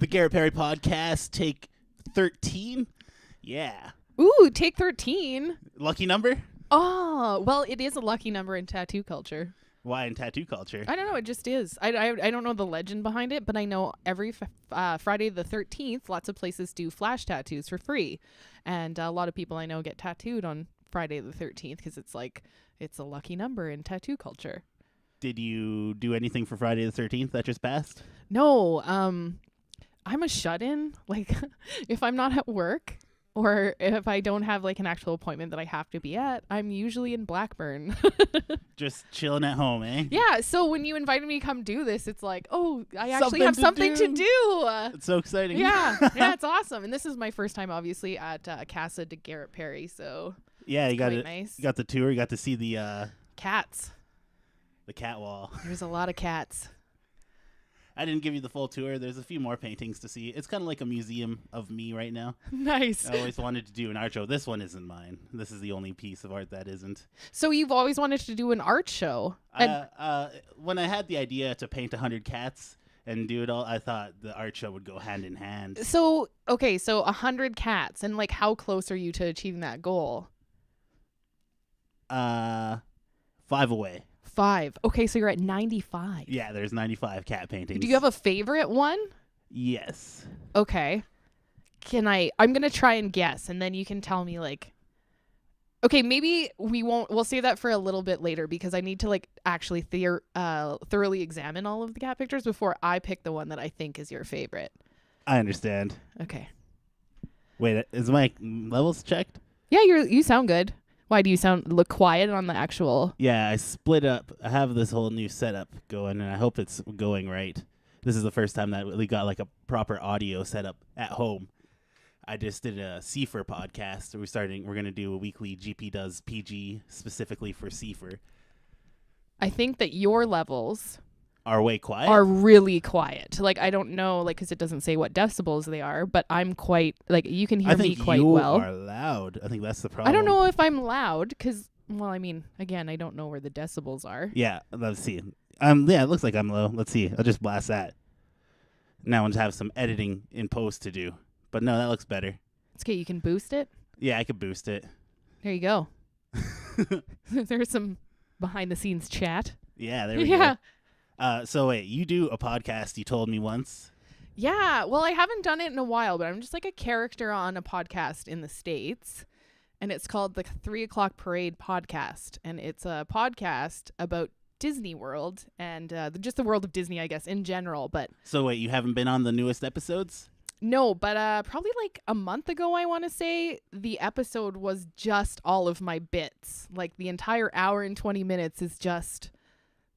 The Garrett Perry Podcast, take 13. Yeah. Ooh, take 13. Lucky number? Oh, well, it is a lucky number in tattoo culture. Why in tattoo culture? I don't know. It just is. I don't know the legend behind it, but I know every Friday the 13th, lots of places do flash tattoos for free. And a lot of people I know get tattooed on Friday the 13th because it's a lucky number in tattoo culture. Did you do anything for Friday the 13th that just passed? No, I'm a shut-in. Like, if I'm not at work or if I don't have, like, an actual appointment that I have to be at, I'm usually in Blackburn. Just chilling at home, eh? Yeah, so when you invited me to come do this, it's like, oh, I actually have something to do. It's so exciting. Yeah, it's awesome. And this is my first time, obviously, at Casa de Garrett Perry, so yeah, you got it. Nice. You got the tour. You got to see the cats. The cat wall. There's a lot of cats. I didn't give you the full tour. There's a few more paintings to see. It's kind of like a museum of me right now. Nice. I always wanted to do an art show. This one isn't mine. This is the only piece of art that isn't. So you've always wanted to do an art show? When I had the idea to paint 100 cats and do it all, I thought the art show would go hand in hand. So, okay, so 100 cats. And, like, how close are you to achieving that goal? 5 away. 5. Okay, so you're at 95. Yeah, there's 95 cat paintings. Do you have a favorite one? Yes. Okay. I'm going to try and guess, and then you can tell me, like, okay, maybe we'll save that for a little bit later because I need to, like, actually thoroughly examine all of the cat pictures before I pick the one that I think is your favorite. I understand. Okay. Wait, is my levels checked? Yeah, you sound good. Why do you look quiet on the actual? Yeah, I split up. I have this whole new setup going, and I hope it's going right. This is the first time that we got like a proper audio setup at home. I just did a CFR podcast. We're going to do a weekly GP Does PG specifically for CFR. I think that your levels are way quiet. Are really quiet. Like, I don't know, like, because it doesn't say what decibels they are, but I'm quite, like, you can hear me quite well. I think you are loud. I think that's the problem. I don't know if I'm loud because, well, I mean, again, I don't know where the decibels are. Yeah, let's see. Yeah, it looks like I'm low. Let's see. I'll just blast that. Now I just have some editing in post to do. But no, that looks better. It's okay. You can boost it? Yeah, I could boost it. There you go. There's some behind-the-scenes chat. Yeah, there we go. So wait, you do a podcast, you told me once? Yeah, well, I haven't done it in a while, but I'm just like a character on a podcast in the States, and it's called the 3 O'Clock Parade Podcast, and it's a podcast about Disney World and just the world of Disney, I guess, in general. But so wait, you haven't been on the newest episodes? No, but probably like a month ago, I want to say, the episode was just all of my bits. Like the entire hour and 20 minutes is just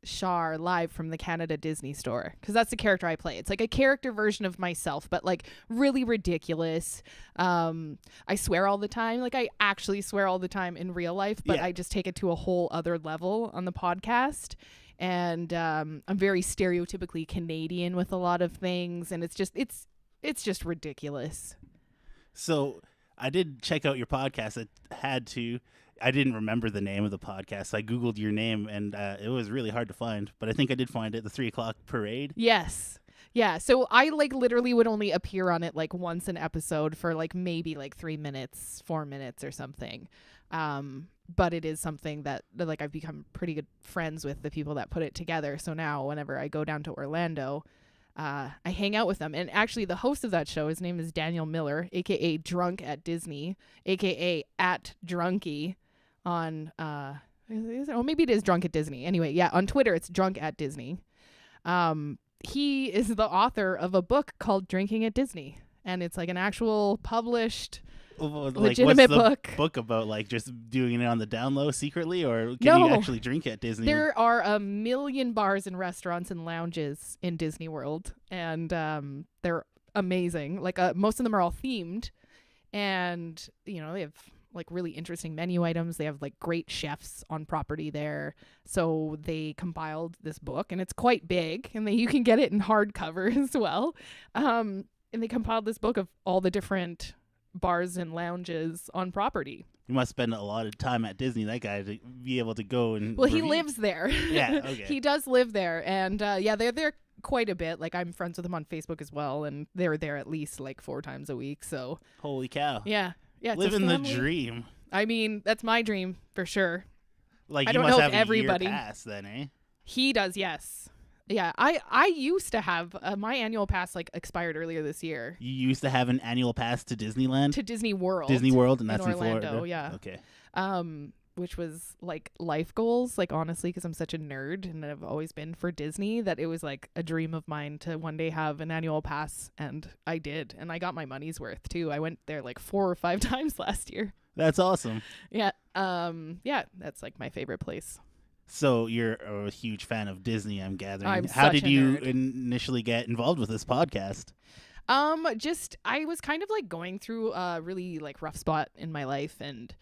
Char live from the Canada Disney store, because that's the character I play. It's like a character version of myself, but like really ridiculous. I swear all the time. Like I actually swear all the time in real life, but I just take it to a whole other level on the podcast. And I'm very stereotypically Canadian with a lot of things, and it's just ridiculous. So I did check out your podcast. I didn't remember the name of the podcast. So I Googled your name, and it was really hard to find. But I think I did find it, the 3 O'Clock Parade. Yes. Yeah. So I like literally would only appear on it like once an episode for like maybe like 3 minutes, 4 minutes or something. But it is something that like I've become pretty good friends with the people that put it together. So now whenever I go down to Orlando, I hang out with them. And actually the host of that show, his name is Daniel Miller, aka Drunk at Disney, aka at Drunky on maybe it is Drunk at Disney. Anyway, yeah, on Twitter it's Drunk at Disney. He is the author of a book called Drinking at Disney, and it's like an actual published legitimate book about, like just doing it on the down low secretly, or can you actually drink at Disney? There are a million bars and restaurants and lounges in Disney World, and they're amazing. Like most of them are all themed, and you know they have like really interesting menu items. They have like great chefs on property there. So they compiled this book, and it's quite big, and you can get it in hardcover as well. And they compiled this book of all the different bars and lounges on property. You must spend a lot of time at Disney, that guy, to be able to go and he lives there. Yeah, okay. He does live there, and they're quite a bit. Like, I'm friends with them on Facebook as well, and they're there at least like 4 times a week. So Holy cow. yeah, it's Living a the dream. I mean, that's my dream for sure. Like, I you don't must know have if everybody a year pass then, eh? He does, yes. Yeah, I used to have my annual pass like expired earlier this year. You used to have an annual pass to Disneyland? To Disney World. Disney World, and that's in Orlando, Florida. yeah. Okay. Which was like life goals, like honestly, because I'm such a nerd and I've always been for Disney, that it was like a dream of mine to one day have an annual pass, and I did, and I got my money's worth too. I went there like 4 or 5 times last year. That's awesome. Yeah. Yeah, that's like my favorite place. So you're a huge fan of Disney, I'm gathering. How did you initially get involved with this podcast? Just I was kind of like going through a really like rough spot in my life, and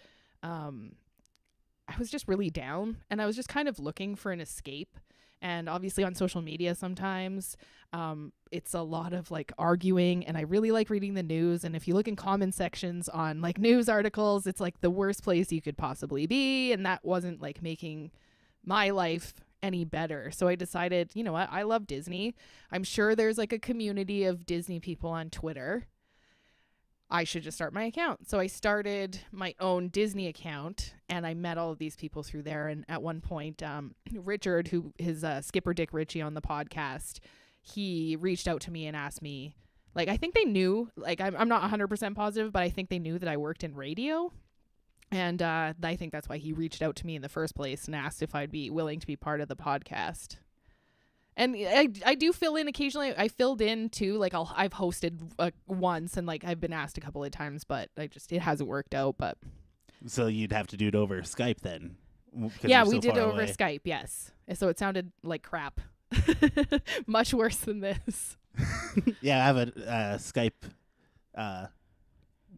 I was just really down, and I was just kind of looking for an escape. And obviously on social media sometimes it's a lot of like arguing, and I really like reading the news, and if you look in comment sections on like news articles, it's like the worst place you could possibly be, and that wasn't like making my life any better. So I decided, you know what, I love Disney. I'm sure there's like a community of Disney people on Twitter. I should just start my account. So I started my own Disney account, and I met all of these people through there. And at one point, Richard, who is Skipper Dick Ritchie on the podcast, he reached out to me and asked me, like, I think they knew, like, I'm not 100% positive, but I think they knew that I worked in radio. And I think that's why he reached out to me in the first place and asked if I'd be willing to be part of the podcast. And I do fill in occasionally. I filled in too. Like I've hosted once, and like I've been asked a couple of times, but it hasn't worked out. But so you'd have to do it over Skype then. Yeah, we did it over Skype. Yes, so it sounded like crap, much worse than this. Yeah, I have a Skype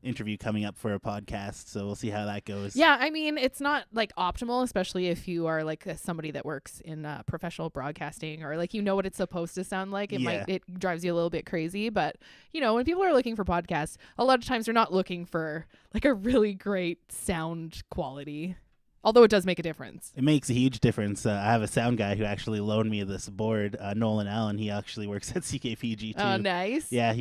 interview coming up for a podcast, so we'll see how that goes. Yeah, I mean, it's not like optimal, especially if you are like somebody that works in professional broadcasting, or like, you know what it's supposed to sound like. It drives you a little bit crazy, but you know, when people are looking for podcasts, a lot of times they're not looking for like a really great sound quality, although it does make a difference. It makes a huge difference. I have a sound guy who actually loaned me this board, Nolan Allen. He actually works at CKPG too. Oh, nice. Yeah,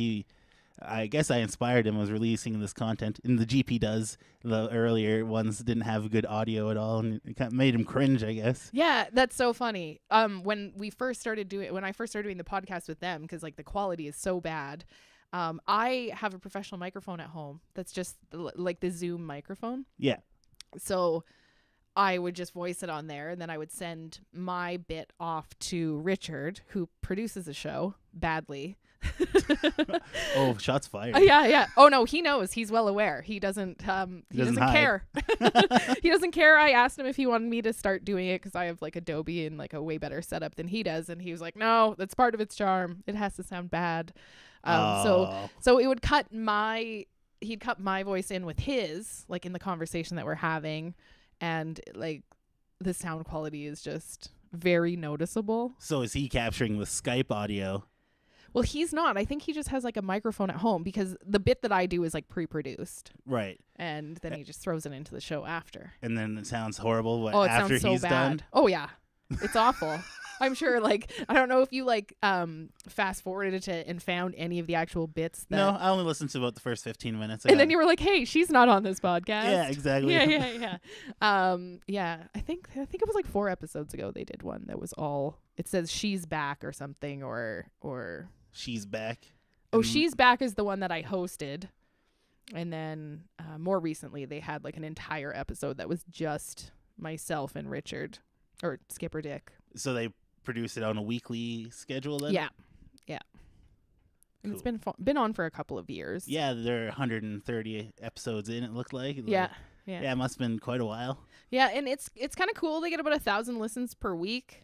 I guess I inspired him, was releasing this content. And the GP does. The earlier ones didn't have good audio at all, and it kind of made him cringe, I guess. Yeah, that's so funny. When I first started doing the podcast with them, because like the quality is so bad, I have a professional microphone at home that's just like the Zoom microphone. Yeah. So I would just voice it on there, and then I would send my bit off to Richard, who produces the show badly. Oh, shots fired. Yeah. Oh no, he knows. He's well aware. He doesn't care. He doesn't care. I asked him if he wanted me to start doing it, because I have like Adobe and like a way better setup than he does, and he was like, no, that's part of its charm. It has to sound bad. So it would he'd cut my voice in with his, like in the conversation that we're having, and like the sound quality is just very noticeable. So is he capturing the Skype audio? Well, he's not. I think he just has like a microphone at home, because the bit that I do is like pre-produced. Right. And then he just throws it into the show after. And then it sounds horrible after he's so bad. Done? Oh, yeah. It's awful. I'm sure, like, I don't know if you like fast forwarded it and found any of the actual bits. No, I only listened to about the first 15 minutes. And then you were like, hey, she's not on this podcast. Yeah, exactly. Yeah. Yeah, I think it was like 4 episodes ago they did one that was all, it says she's back or something, or She's Back. Oh, She's Back is the one that I hosted. And then more recently they had like an entire episode that was just myself and Richard, or Skipper Dick. So they produce it on a weekly schedule then? Yeah. And Cool. It's been on for a couple of years. Yeah, there are 130 episodes in, it looked like. Yeah. Yeah, it must have been quite a while. Yeah, and it's kind of cool. They get about 1,000 listens per week,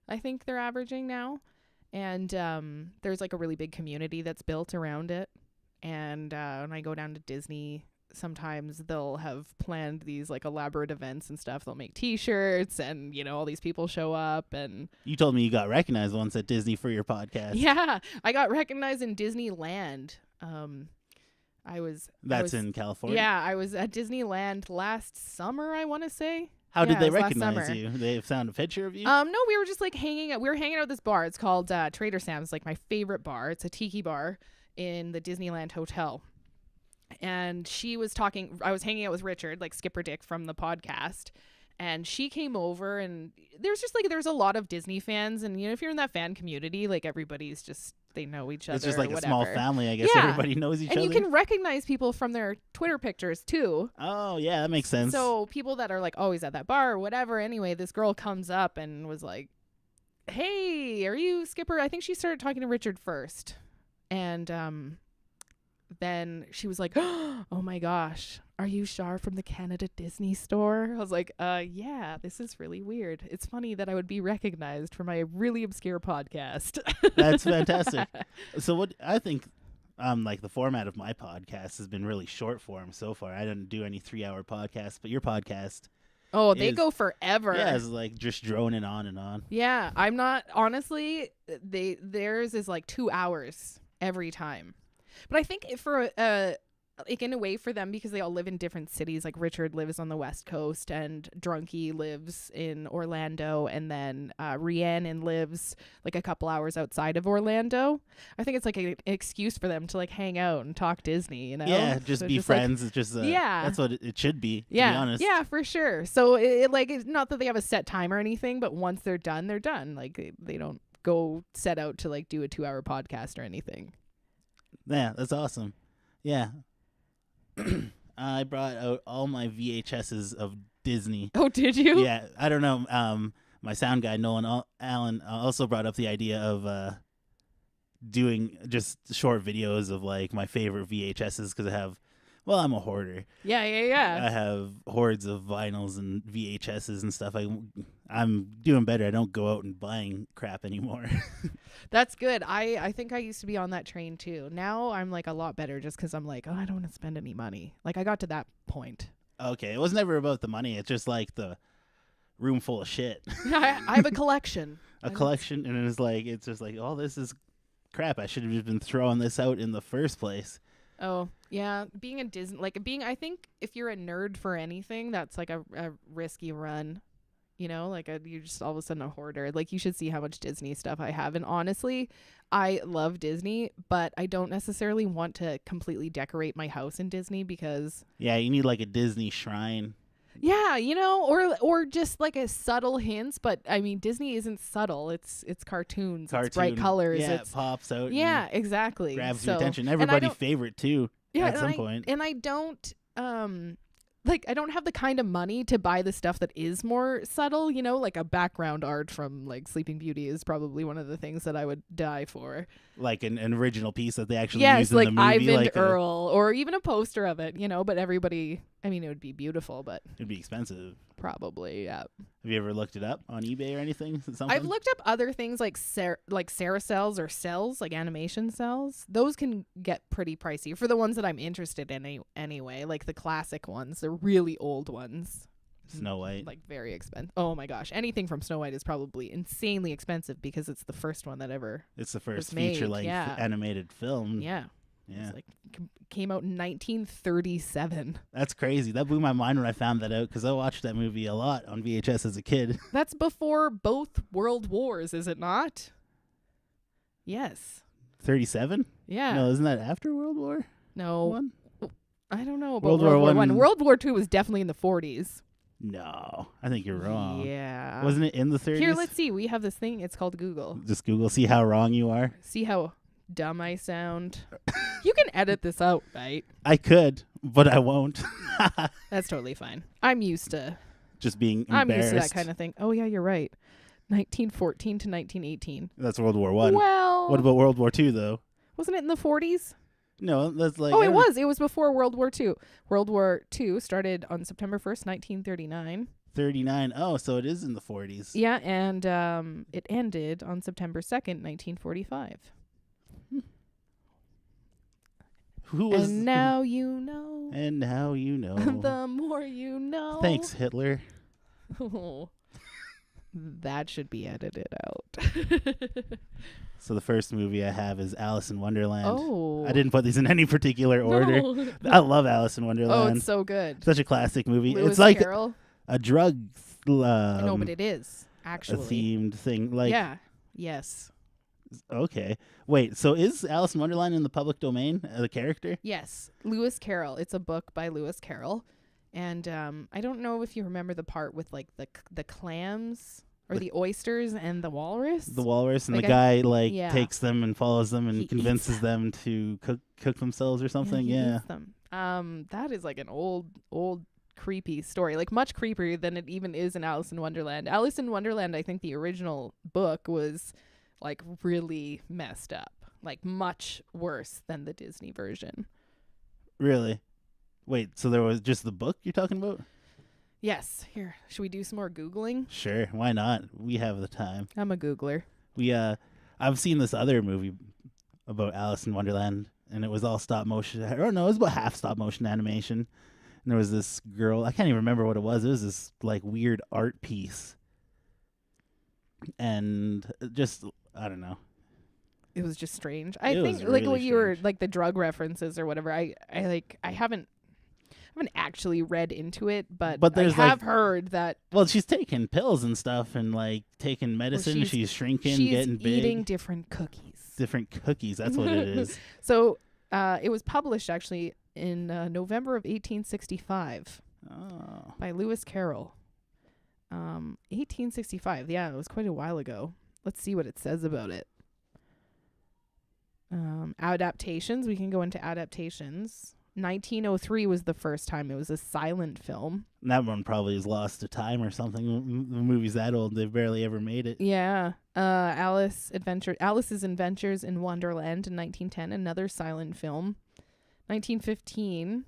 I think they're averaging now. And there's like a really big community that's built around it. And when I go down to Disney, sometimes they'll have planned these like elaborate events and stuff. They'll make T-shirts, and you know, all these people show up. And you told me you got recognized once at Disney for your podcast. Yeah, I got recognized in Disneyland. That's in California. Yeah, I was at Disneyland last summer, I want to say. How did Yeah, they it was last recognize summer. you? They found a picture of you? No, we were just like hanging out. We were hanging out at this bar. It's called Trader Sam's, like my favorite bar. It's a tiki bar in the Disneyland Hotel. And she was talking. I was hanging out with Richard, like Skipper Dick from the podcast. And she came over, and there's a lot of Disney fans. And, you know, if you're in that fan community, like everybody's just, they know each other. It's just like or a small whatever. family, I guess. Yeah. Everybody knows each And other. you can recognize people from their Twitter pictures too. Oh, yeah, that makes sense. So people that are like always at that bar or whatever. Anyway, this girl comes up and was like, "Hey, are you Skipper?" I think she started talking to Richard first. And then she was like, "Oh my gosh, are you Char from the Canada Disney store?" I was like, yeah, this is really weird. It's funny that I would be recognized for my really obscure podcast." That's fantastic. So what I think, like the format of my podcast has been really short form so far. I didn't do any 3-hour podcasts, but your podcast, Oh, they is- go forever. yeah, is like just droning on and on. Yeah, I'm not, honestly, theirs is like 2 hours every time. But I think for like in a way for them, because they all live in different cities, like Richard lives on the West Coast and Drunky lives in Orlando, and then Rhiannon lives like a couple hours outside of Orlando. I think it's like an excuse for them to like hang out and talk Disney, you know? Yeah, just So be like, friends. It's just yeah. that's what it should be. To yeah, be honest. yeah, for sure. So it's not that they have a set time or anything, but once they're done, they're done. Like they don't go set out to like do a 2-hour podcast or anything. Yeah, that's awesome. Yeah. I brought out all my VHSs of Disney. Oh, did you? Yeah, I don't know. My sound guy Nolan Allen also brought up the idea of doing just short videos of like my favorite VHSs because I'm a hoarder. Yeah. I have hordes of vinyls and VHSs and stuff. I'm doing better. I don't go out and buying crap anymore. That's good. I think I used to be on that train too. Now I'm like a lot better just because I'm like, oh, I don't want to spend any money. Like I got to that point. Okay, it was never about the money. It's just like the room full of shit. I have a collection. A collection, and it's just like, oh, this is crap. I should have just been throwing this out in the first place. Oh, yeah. Being a Disney, I think if you're a nerd for anything, that's like a risky run. You know, like you're just all of a sudden a hoarder. Like you should see how much Disney stuff I have. And honestly, I love Disney, but I don't necessarily want to completely decorate my house in Disney because Yeah, you need like a Disney shrine. yeah, you know, or just like a subtle hints. But I mean, Disney isn't subtle. It's cartoons. It's bright colors. Yeah, It's it pops out. yeah, And exactly. grabs So- your attention. and I Everybody's don't- favorite too. yeah, at some point. And I don't I don't have the kind of money to buy the stuff that is more subtle, you know, like a background art from like Sleeping Beauty is probably one of the things that I would die for. Like an original piece that they actually Yes, used like in the movie. Ivan Like Earl, or even a poster of it, you know, but everybody, I mean, it would be beautiful, but it'd be expensive. probably, yeah. Have you ever looked it up on eBay or anything? Something? I've looked up other things like Ceracells or cells, like animation cells. Those can get pretty pricey for the ones that I'm interested in anyway, like the classic ones, the really old ones. Snow White. Like very expensive. Oh my gosh, anything from Snow White is probably insanely expensive because it's the first one that ever. It's the first made, feature-length yeah. animated film. Yeah, Yeah. it's like came out in 1937. That's crazy. That blew my mind when I found that out because I watched that movie a lot on VHS as a kid. That's before both World Wars, is it not? Yes. 37? Yeah. No, isn't that after World War No, One? I don't know about World World War War One- One. World War Two was definitely in the 40s. No, I think you're wrong. Yeah. Wasn't it in the 30s? Here, let's see. We have this thing. It's called Google. Just Google, see how wrong you are. See how dumb I sound. You can edit this out, right? I could, but I won't. That's totally fine. I'm used to Just being I'm embarrassed. used to that kind of thing. Oh yeah, you're right. 1914 to 1918. That's World War One. Well, What about World War Two though? wasn't it in the 40s? No, that's like. Oh, it was. It was before World War II. World War II started on September 1st, 1939. 39. Oh, so it is in the 40s. Yeah, and it ended on September 2nd, 1945. Who was? And now you know. And now you know. The more you know. Thanks, Hitler. Oh, that should be edited out. So the first movie I have is Alice in Wonderland. Oh. I didn't put these in any particular order. No. I love Alice in Oh, Wonderland. it's so good. Such a classic movie. Lewis It's like Carroll. a drug No, but it is a actually. themed thing. Like, Yeah. Yes. okay. Wait, so is Alice in Wonderland in the public domain as a character? Yes. Lewis Carroll. It's a book by Lewis Carroll. And I don't know if you remember the part with like the clams or the oysters and the walrus. The walrus and Like the guy yeah. takes them and follows them and He convinces eats them to cook themselves or something. he Yeah. eats them. That is like an old creepy story, like much creepier than it even is in Alice in Wonderland. Alice in Wonderland, I think the original book was like really messed up, like much worse than the Disney version. Really? Wait, so there was just the book you're talking about? Yes. Here, should we do some more Googling? Sure, why not? We have the time. I'm a Googler. I've seen this other movie about Alice in Wonderland, and it was all stop motion. I don't know, it was about half stop motion animation. And there was this girl, I can't even remember what it was. It was this like weird art piece. And just, I don't know. It was just strange. I It think was like really what you were strange. like the drug references or whatever. I haven't actually read into it, but I there's, have heard that Well, she's taking pills and stuff and like taking medicine. She's shrinking, she's getting big. eating different cookies. Different cookies. That's what it is. So it was published actually in November of 1865 Oh. by Lewis Carroll. 1865. Yeah, it was quite a while ago. Let's see what it says about it. Adaptations. We can go into adaptations. 1903 was the first time it was a silent film. That one probably is lost to time or something. The movie's that old, they've barely ever made it. Yeah. Alice's Adventures in Wonderland in 1910, another silent film. 1915,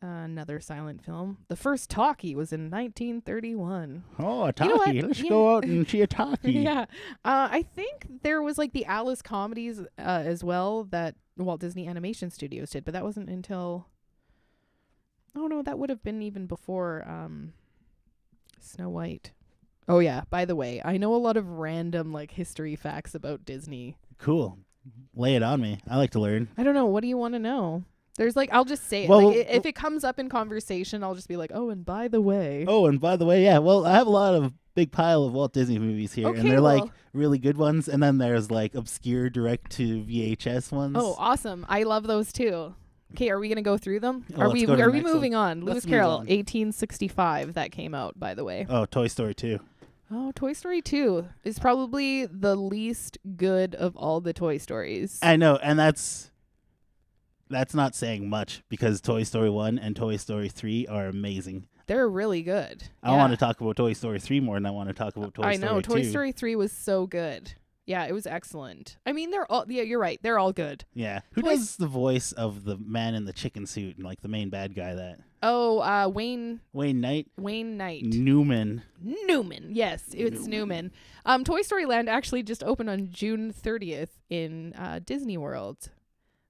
another silent film. The first talkie was in 1931. Oh, a You know talkie. what? Let's Yeah. go out and see a talkie. Yeah. I think there was like the Alice comedies as well that Walt Disney Animation Studios did, but that wasn't until... Oh, no, that would have been even before Snow White. Oh, yeah. By the way, I know a lot of random like history facts about Disney. Cool. Lay it on me. I like to learn. I don't know. What do you want to know? There's like, I'll just say it. Well, Like, if it comes up in conversation, I'll just be like, oh, and by the way. Oh, and by the way, yeah, well, I have a lot of big pile of Walt Disney movies here, Okay, and they're like well- really good ones, and then there's like obscure direct to VHS ones. Oh, awesome. I love those too. Okay, are we going to go through them? Oh, Are let's we go to the we next one. moving on? Lewis Let's move Carroll, on. 1865 that came out, by the way. Oh, Toy Story 2. Oh, Toy Story 2 is probably the least good of all the Toy Stories. I know, and that's not saying much because Toy Story 1 and Toy Story 3 are amazing. They're really good. I want to talk about Toy Story 3 more than I want to talk about Toy Story 2. I know. Toy Story 3 was so good. Yeah, it was excellent. I mean, they're all... Yeah, you're right. They're all good. Yeah. Who Toy- does the voice of the man in the chicken suit and like the main bad guy that? Oh, Wayne Knight? Knight. Newman. Yes, it's Newman. Toy Story Land actually just opened on June 30th in Disney World.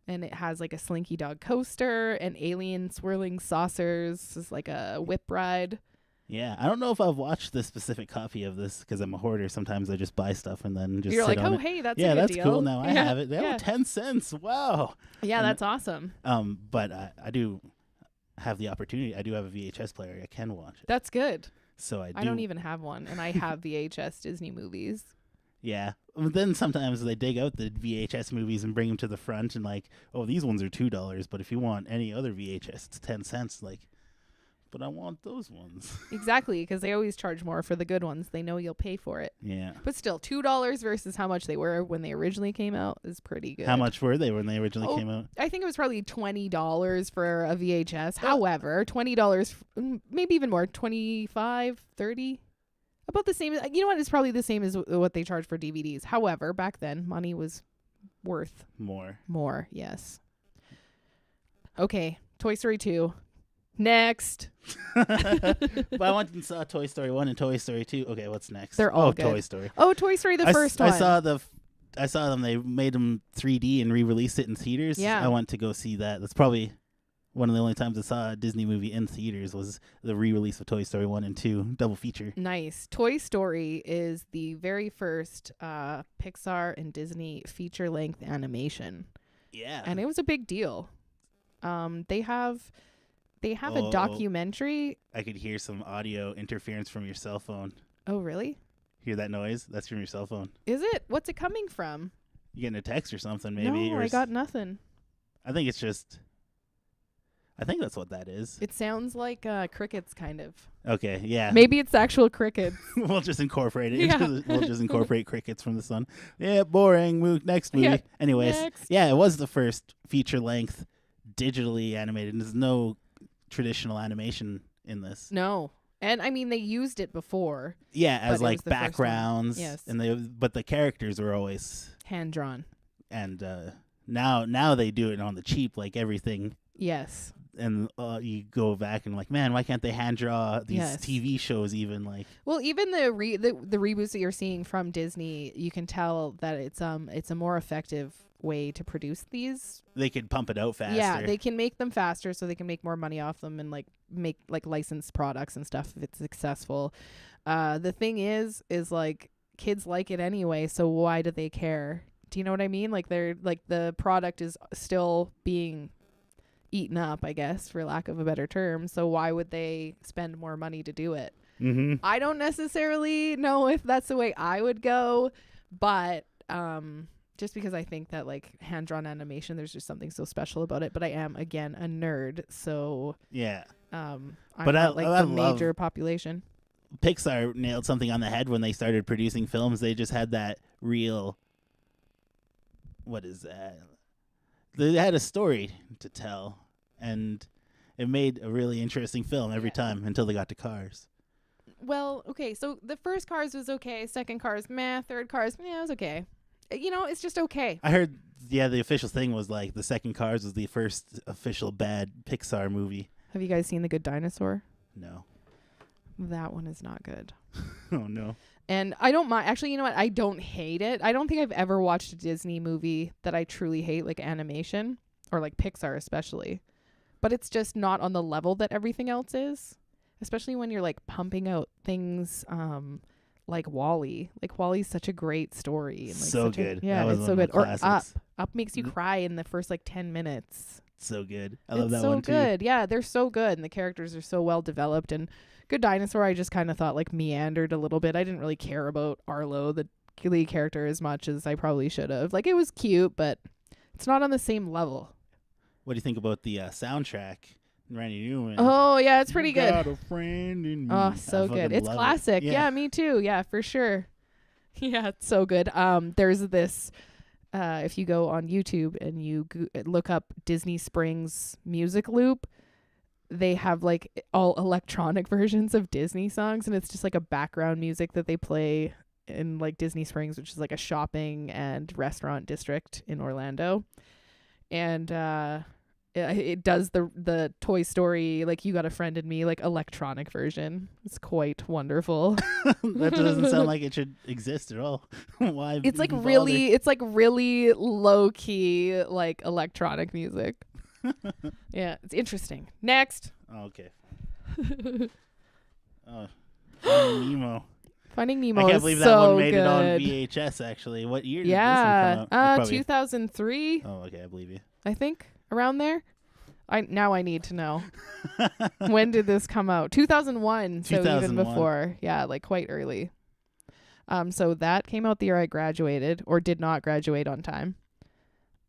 And it has like a Slinky Dog coaster and alien swirling saucers. It's like a whip ride. Yeah, I don't know if I've watched this specific copy of this because I'm a hoarder. Sometimes I just buy stuff and then just You're sit like, on oh, it. hey, that's Yeah, a good that's deal. cool. Now I Yeah, have it. They yeah. were 10 cents. Wow. Yeah, And- that's awesome. But I do have the opportunity. I do have a VHS player. I can watch it. That's good. So I do. I don't even have one, and I have VHS Disney movies. Yeah. But then sometimes they dig out the VHS movies and bring them to the front and like, oh, these ones are $2. But if you want any other VHS, it's 10 cents. Like, but I want those ones. Exactly, because they always charge more for the good ones. They know you'll pay for it. Yeah. But still, $2 versus how much they were when they originally came out is pretty good. How much were they when they originally Oh, came out? I think it was probably $20 for a VHS. However, $20, maybe even more, $25, $30. About the same. You know what? It's probably the same as what they charge for DVDs. However, back then, money was worth More. Yes. Okay, Toy Story 2. Next. But I went and saw Toy Story 1 and Toy Story 2. Okay, what's next? They're all Toy good. Story. Oh, Toy Story, the first one. I saw them. They made them 3D and re-released it in theaters. Yeah. I went to go see that. That's probably one of the only times I saw a Disney movie in theaters was the re-release of Toy Story 1 and 2, double feature. Nice. Toy Story is the very first Pixar and Disney feature-length animation. Yeah. And it was a big deal. They have They have Oh, a documentary. I could hear some audio interference from your cell phone. Oh, really? Hear that noise? That's from your cell phone. Is it? What's it coming from? You getting a text or something, maybe? No, or I got nothing. I think it's just... I think that's what that is. It sounds like crickets, kind of. Okay, yeah. Maybe it's actual crickets. We'll just incorporate it. Yeah. We'll just incorporate crickets from the sun. Yeah, boring. Next movie. Yeah, Anyways, next. yeah, it was the first feature-length digitally animated. There's no traditional animation in this. No. And I mean, they used it before. Yeah, But as it was like the first one. backgrounds. Yes. But the characters were always... Hand drawn. And now they do it on the cheap, like everything. Yes. And you go back and like, man, why can't they hand draw these Yes. TV shows even like? Well, even the reboots that you're seeing from Disney, you can tell that it's a more effective way to produce these. They could pump it out faster. Yeah, they can make them faster, so they can make more money off them and like make like licensed products and stuff if it's successful. The thing is like kids like it anyway, so why do they care? Do you know what I mean? Like they're like the product is still being eaten up, I guess, for lack of a better term. So why would they spend more money to do it? Mm-hmm. I don't necessarily know if that's the way I would go, but just because I think that like hand-drawn animation, there's just something so special about it. But I am, again, a nerd, so Yeah. I'm But not like I the love- major population. Pixar nailed something on the head when they started producing films. They just had that real... What is that? They had a story to tell, and it made a really interesting film every time until they got to Cars. Well, okay, so the first Cars was okay, second Cars, meh, third Cars, yeah, it was okay. You know, it's just okay. I heard, yeah, the official thing was like the second Cars was the first official bad Pixar movie. Have you guys seen The Good Dinosaur? No. That one is not good. Oh, no. And I don't mind. Actually, you know what? I don't hate it. I don't think I've ever watched a Disney movie that I truly hate, like animation or like Pixar especially. But it's just not on the level that everything else is, especially when you're like pumping out things like WALL-E. Like WALL-E's such a great story. And, like, So such good. Yeah, That was it's one so of the good. Or classics. Up makes you cry in the first like 10 minutes. So good. I love It's that so one too. good. Yeah, they're so good, and the characters are so well developed. And Good Dinosaur, I just kind of thought like meandered a little bit. I didn't really care about Arlo, the lead character, as much as I probably should have. Like, it was cute, but it's not on the same level. What do you think about the soundtrack? Randy Newman. Oh yeah, it's pretty You good. got a friend in me. Oh, I so good. fucking It's love it. classic. Yeah, me too. Yeah, for sure. Yeah, it's so good. There's this. If you go on YouTube and you look up Disney Springs music loop, they have like all electronic versions of Disney songs, and it's just like a background music that they play in like Disney Springs, which is like a shopping and restaurant district in Orlando. And it does the Toy Story, like You Got a Friend in Me, like electronic version. It's quite wonderful. That doesn't sound like it should exist at all. Why? It's like even really low key like electronic music. Yeah, it's interesting. Next. bother? Oh, okay. Finding Nemo. Finding Nemo I can't is believe that so one made it on good. VHS. Actually, what year did Yeah, this one come out? Probably- 2003, Oh, okay, I believe you. I think, around there. I need to know. When did this come out? 2001, so even 2001. before. Yeah, like quite early. So that came out the year I graduated, or did not graduate on time.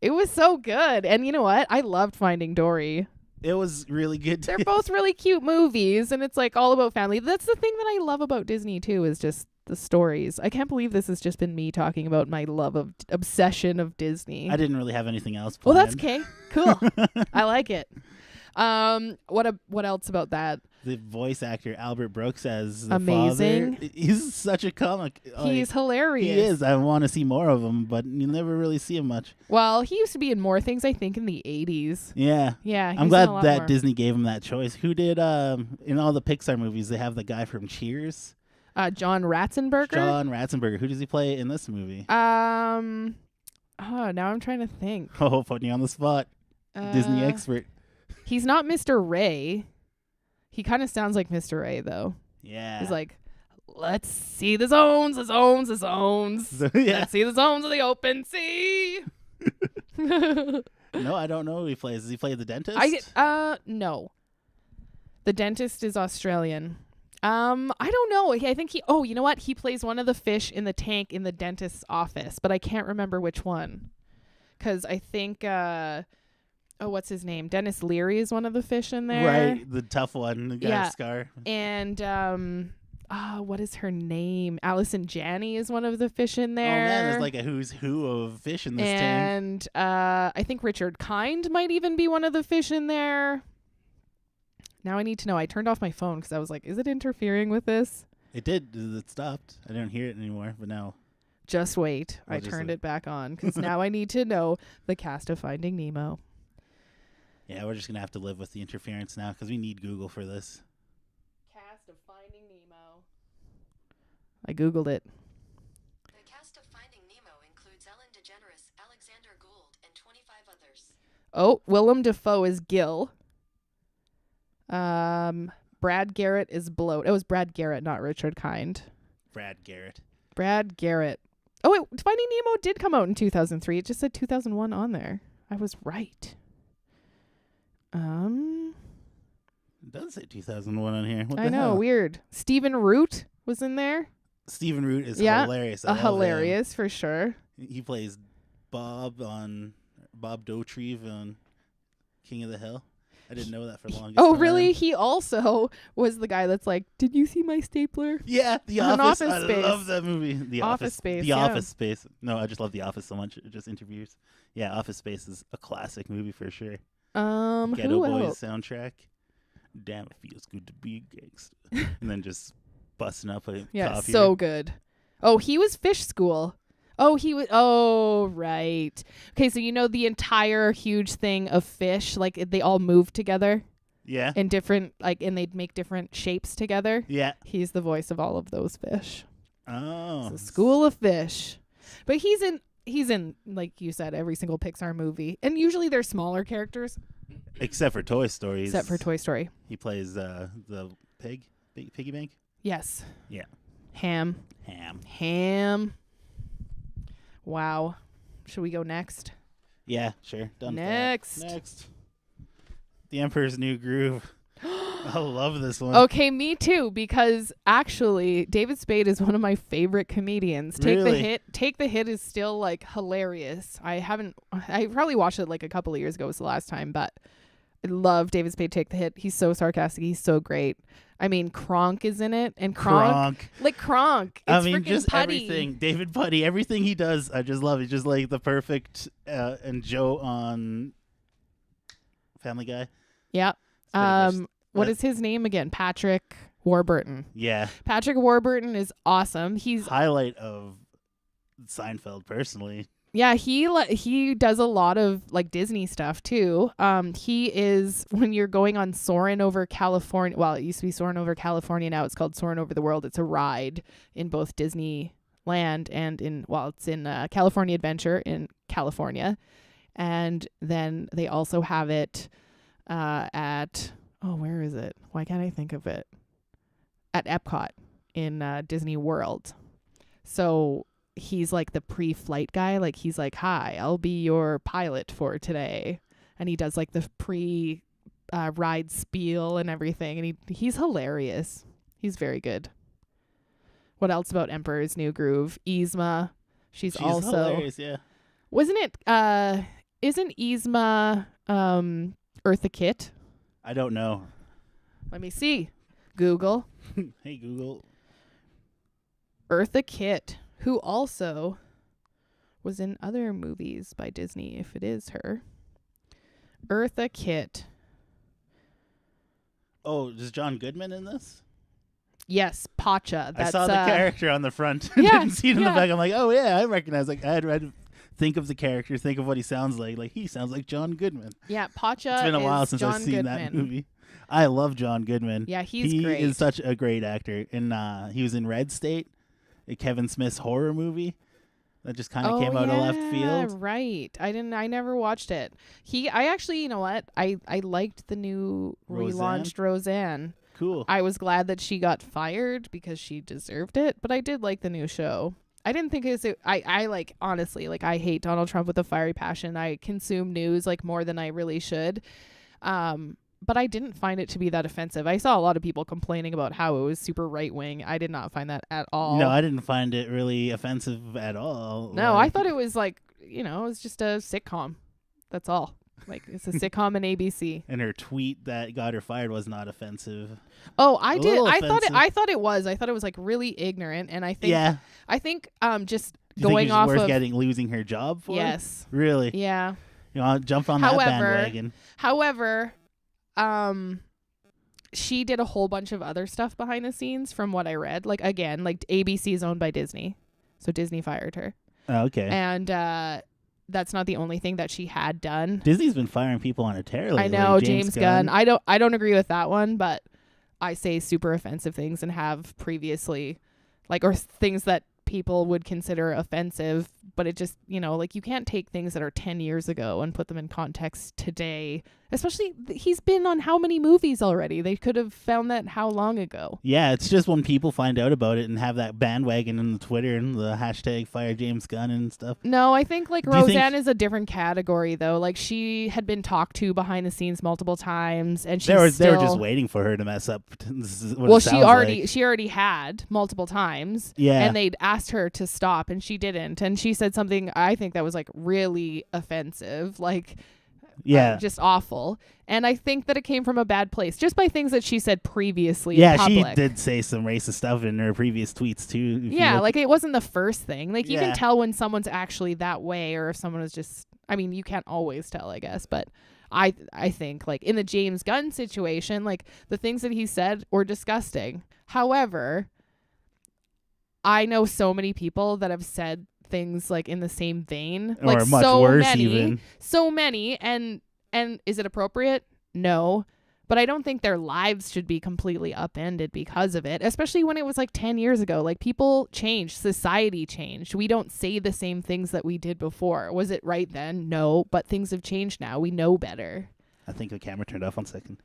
It was so good. And you know what? I loved Finding Dory. It was really good. They're both really cute movies, and it's like all about family. That's the thing that I love about Disney too, is just the stories. I can't believe this has just been me talking about my love of obsession of Disney. I didn't really have anything else Well, planned. that's okay. Cool. I like it. What else about that? The voice actor Albert Brooks as the Amazing. father. He's such a comic. He's hilarious. He is. I want to see more of him, but you never really see him much. Well, he used to be in more things, I think, in the 80s. Yeah. Yeah, I'm he's glad in a lot that more. Disney gave him that choice. Who did in all the Pixar movies? They have the guy from Cheers, John Ratzenberger. John Ratzenberger. Who does he play in this movie? Oh, now I'm trying to think. Oh, putting you on the spot, Disney expert. He's not Mr. Ray. He kind of sounds like Mr. Ray, though. Yeah. He's like, let's see the zones, the zones, the zones. So, yeah. Let's see the zones of the open sea. No, I don't know who he plays. Does he play the dentist? No. The dentist is Australian. I don't know. I think you know what? He plays one of the fish in the tank in the dentist's office, but I can't remember which one. Because I think, what's his name? Dennis Leary is one of the fish in there. Right, the tough one, the guy with scar. And, what is her name? Allison Janney is one of the fish in there. Oh, man, there's like a who's who of fish in this tank. And I think Richard Kind might even be one of the fish in there. Now I need to know. I turned off my phone because I was like, is it interfering with this? It did. It stopped. I don't hear it anymore, but now. Just wait. I turned it back on because now I need to know the cast of Finding Nemo. Yeah, we're just going to have to live with the interference now because we need Google for this. Cast of Finding Nemo. I Googled it. The cast of Finding Nemo includes Ellen DeGeneres, Alexander Gould, and 25 others. Oh, Willem Dafoe is Gil. Brad Garrett is Bloat. It was Brad Garrett, not Richard Kind. Brad Garrett. Oh, wait, Finding Nemo did come out in 2003. It just said 2001 on there. I was right. It does say 2001 on here. What I the know, hell? weird. Stephen Root was in there. Stephen Root is hilarious. Hilarious for sure. He plays Bob Dotrieve on King of the Hill. I didn't know that for long. Oh, really? He also was the guy that's like, did you see my stapler? Yeah, The On Office. Office I Space. love that movie. The Office Space, The yeah. Office Space. No, I just love The Office so much. It just interviews. Yeah, Office Space is a classic movie for sure. Ghetto who Boys else? soundtrack. Damn, it feels good to be a gangster. And then just busting up a Yeah, coffee. so good. Oh, he was Fish School. Oh, he was. Oh, right. Okay, so you know the entire huge thing of fish, like they all move together Yeah. in different, like, and they'd make different shapes together. Yeah. He's the voice of all of those fish. Oh. It's a school of fish, but he's in like you said every single Pixar movie, and usually they're smaller characters. Except for Toy Story. Except for Toy Story. He plays the piggy bank. Yes. Yeah. Ham. Wow. Should we go next? Yeah, sure. Done. Next. Next. The Emperor's New Groove. I love this one. Okay, me too, because actually David Spade is one of my favorite comedians. Really? Take the Hit is still like hilarious. I probably watched it like a couple of years ago was the last time, but I love David Spade Take the Hit. He's so sarcastic. He's so great. I mean, Kronk is in it, and Kronk. It's I mean, freaking just Putty. everything. David Putty, everything he does, I just love. He's just like the perfect and Joe on Family Guy. Yeah. It's What is his name again? Patrick Warburton. Yeah. Patrick Warburton is awesome. He's Highlight of Seinfeld, personally. Yeah, he does a lot of like Disney stuff too. He is when you're going on Soarin' Over California. Well, it used to be Soarin' Over California. Now it's called Soarin' Over the World. It's a ride in both Disneyland and it's in California Adventure in California, and then they also have it at where is it? Why can't I think of it? At Epcot in Disney World. So he's like the pre-flight guy. Like he's like, hi, I'll be your pilot for today. And he does like the ride spiel and everything. And he's hilarious. He's very good. What else about Emperor's New Groove? Yzma. She's also hilarious, yeah. Wasn't it isn't Yzma Eartha Kitt? I don't know. Let me see. Google. Hey, Google. Eartha Kitt, who also was in other movies by Disney, if it is her. Eartha Kitt. Oh, is John Goodman in this? Yes, Pacha. I saw the character on the front. Yeah, Didn't see it in the back. I'm like, oh yeah, I recognize. Like I had to think of the character, think of what he sounds like. Like he sounds like John Goodman. Yeah, Pacha. It's been a while since John I've seen Goodman. that movie. I love John Goodman. Yeah, he's great. He is such a great actor. And he was in Red State, a Kevin Smith's horror movie that just kind of came out of left field. Right. I never watched it. I actually, you know what? I liked the new relaunched Roseanne. Cool. I was glad that she got fired because she deserved it, but I did like the new show. I didn't think it was I like, honestly, like I hate Donald Trump with a fiery passion. I consume news like more than I really should. but I didn't find it to be that offensive. I saw a lot of people complaining about how it was super right wing. I did not find that at all. No, I didn't find it really offensive at all. No, I thought it was like, it was just a sitcom. That's all. Like, it's a sitcom on ABC. And her tweet that got her fired was not offensive. Oh, I did. little I thought it was. I thought it was like really ignorant, and I think just Do you going think off it's worth of losing her job for? yes, Really? yeah. You know, jump on that bandwagon. However, she did a whole bunch of other stuff behind the scenes from what I read. Like, again, like ABC is owned by Disney, so Disney fired her. Oh, okay. And that's not the only thing that she had done. Disney's been firing people on a tear lately. I know, James Gunn. I don't agree with that one, but I say super offensive things and have previously, like, or things that people would consider offensive, but it just, like, you can't take things that are 10 years ago and put them in context today. Especially, he's been on how many movies already? They could have found that how long ago? Yeah, it's just when people find out about it and have that bandwagon in the Twitter and the hashtag fire James Gunn and stuff. No, I think, like, Roseanne is a different category, though. Like, she had been talked to behind the scenes multiple times, and they were just waiting for her to mess up. She already had multiple times. Yeah. And they'd asked her to stop, and she didn't. And she said something, I think, that was, like, really offensive. Like, just awful. And I think that it came from a bad place, just by things that she said previously. Yeah, in public. she did say some racist stuff in her previous tweets too. Yeah, like, it wasn't the first thing. Like, you can tell when someone's actually that way, or if someone is just, I mean, you can't always tell, I guess, but I think, like, in the James Gunn situation, like, the things that he said were disgusting. However, I know so many people that have said things like in the same vein, or like, much so worse, many, even. So many, and is it appropriate? No, but I don't think their lives should be completely upended because of it, especially when it was like 10 years ago. Like, people changed, society changed. We don't say the same things that we did before. Was it right then? No, but things have changed now. We know better. I think the camera turned off. 1 second.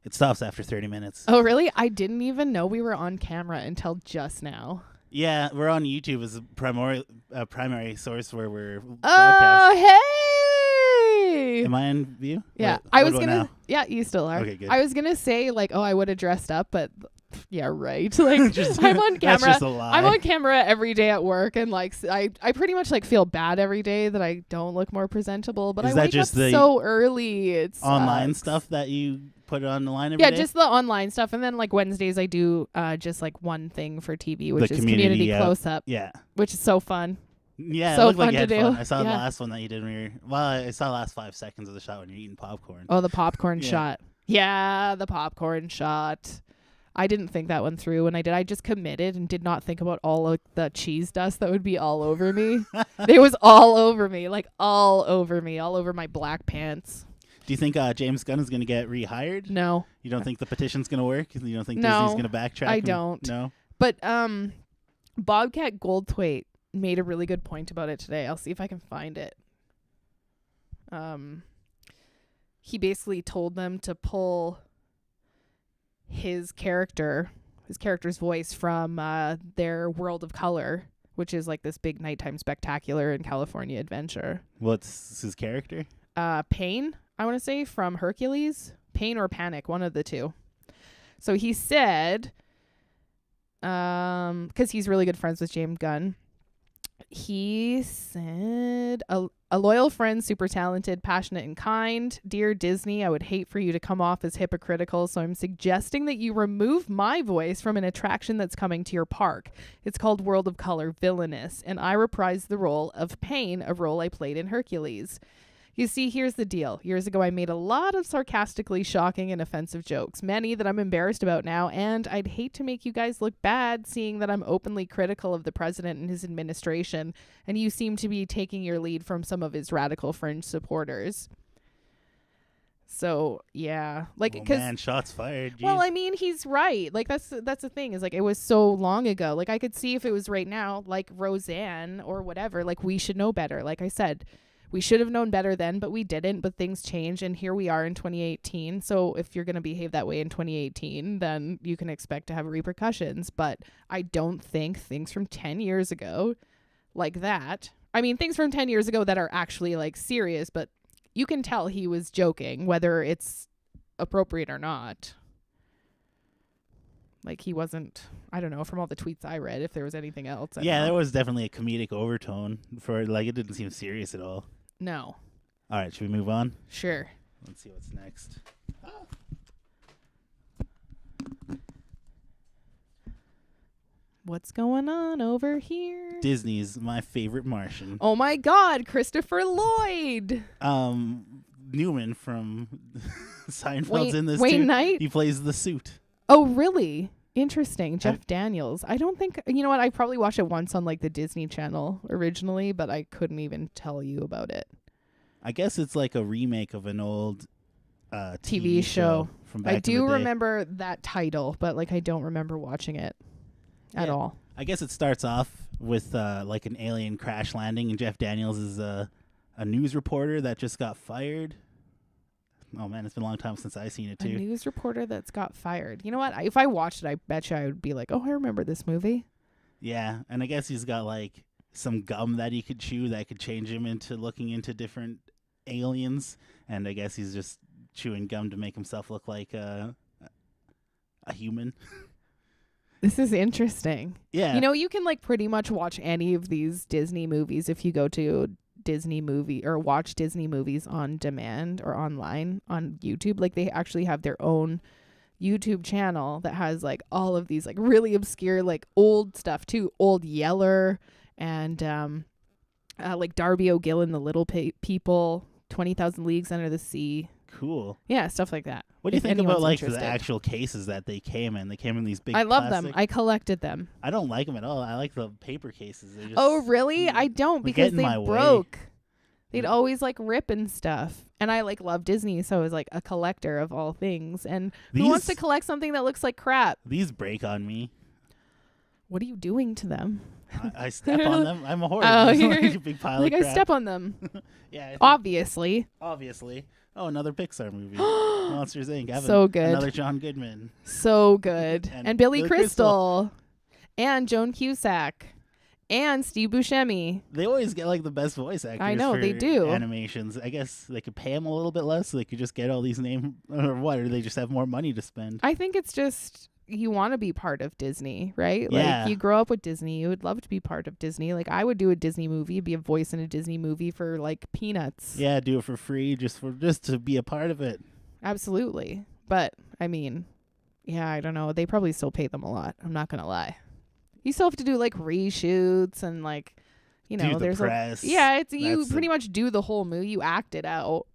It stops after 30 minutes. Oh, really? I didn't even know we were on camera until just now. Yeah, we're on YouTube as a primary source where we're broadcasting. Oh, hey! Am I in view? Yeah, I was gonna. Yeah, you still are. Okay, good. I was gonna say, like, I would have dressed up, but yeah, right. Like, I'm on camera. That's just a lie. I'm on camera every day at work, and like, I pretty much like feel bad every day that I don't look more presentable. But I wake up so early. It's online stuff that you put on the line every day? Yeah, just the online stuff, and then like Wednesdays I do just like one thing for TV, which is community close up. Yeah, which is so fun. Yeah, so it looked fun like you had to do. fun. I saw the last one that you did when you were, I saw the last 5 seconds of the shot when you're eating popcorn. Oh, the popcorn shot. Yeah, the popcorn shot. I didn't think that one through when I did. I just committed and did not think about all of the cheese dust that would be all over me. It was all over me, like all over me, all over my black pants. Do you think James Gunn is going to get rehired? No. You don't think the petition's going to work? You don't think Disney's going to backtrack? I don't. No? But Bobcat Goldthwait made a really good point about it today. I'll see if I can find it. He basically told them to pull his character's voice from their World of Color, which is like this big nighttime spectacular in California adventure. What's his character? Pain, I want to say, from Hercules. Pain or Panic, one of the two. So he said, because he's really good friends with James Gunn, he said, a loyal friend, super talented, passionate, and kind. Dear Disney, I would hate for you to come off as hypocritical, so I'm suggesting that you remove my voice from an attraction that's coming to your park. It's called World of Color Villainous, and I reprise the role of Pain, a role I played in Hercules. You see, here's the deal. Years ago, I made a lot of sarcastically shocking and offensive jokes, many that I'm embarrassed about now, and I'd hate to make you guys look bad seeing that I'm openly critical of the president and his administration, and you seem to be taking your lead from some of his radical fringe supporters. So, yeah. Like, man, shots fired. Jeez. Well, I mean, he's right. Like, that's the thing, is like, it was so long ago. Like, I could see if it was right now, like Roseanne or whatever, like, we should know better. Like I said, we should have known better then, but we didn't. But things change, and here we are in 2018. So if you're going to behave that way in 2018, then you can expect to have repercussions. But I don't think things from 10 years ago like that I mean, things from 10 years ago that are actually like serious, but you can tell he was joking, whether it's appropriate or not. Like he wasn't, I don't know, from all the tweets I read, if there was anything else. Yeah, there was definitely a comedic overtone for like it didn't seem serious at all. No. All right, should we move on? Sure. Let's see what's next. What's going on over here? Disney's My Favorite Martian. Oh my God, Christopher Lloyd. Newman from Seinfeld's in this Wayne too. Knight? He plays the suit. Oh, really? Interesting. Jeff Daniels. I don't think, you know what? I probably watched it once on like the Disney Channel originally, but I couldn't even tell you about it. I guess it's like a remake of an old TV show from back I in the do day. remember that title, but like I don't remember watching it at all. I guess it starts off with like an alien crash landing, and Jeff Daniels is a news reporter that just got fired. Oh man, it's been a long time since I've seen it too. A news reporter that's got fired. You know what? If I watched it, I bet you I would be like, oh, I remember this movie. Yeah, and I guess he's got like some gum that he could chew that could change him into looking into different aliens, and I guess he's just chewing gum to make himself look like a human. This is interesting. Yeah. You know, you can like pretty much watch any of these Disney movies if you go to Disney movie or watch Disney movies on demand or online on YouTube. Like they actually have their own YouTube channel that has like all of these like really obscure like old stuff too. Old Yeller and like Darby O'Gill and the Little People, 20,000 Leagues Under the Sea. Cool. Yeah, stuff like that. What do you If think about anyone's like interested. the actual cases that they came in? They came in these big I love them. plastic- I collected them. I don't like them at all. I like the paper cases. They're just, Oh, really? I don't they because get in they my way. broke. They'd always like rip and stuff. And I like love Disney, so I was like a collector of all things. And who wants to These- collect something that looks like crap? These break on me. What are you doing to them? I step on them. I'm a horse. Oh, It's you're- like a big pile Like of I crap. step on them. Yeah, I think- Obviously. obviously. Oh, another Pixar movie. Monsters Inc. Having So good. Another John Goodman. So good. And And Billy Billy Crystal. And Joan Cusack. And Steve Buscemi. They always get like the best voice actors. I know, for they do. Animations. I guess they could pay them a little bit less, so they could just get all these names, or what? Or they just have more money to spend. I think it's just you want to be part of Disney, right? Yeah. Like you grow up with Disney, you would love to be part of Disney. Like I would do a Disney movie, be a voice in a Disney movie for like peanuts. Yeah, do it for free, just to be a part of it. Absolutely. But I mean, yeah, I don't know. They probably still pay them a lot. I'm not gonna lie. You still have to do like reshoots and like, you know, Do the there's press. it's you That's pretty much do the whole movie. You act it out.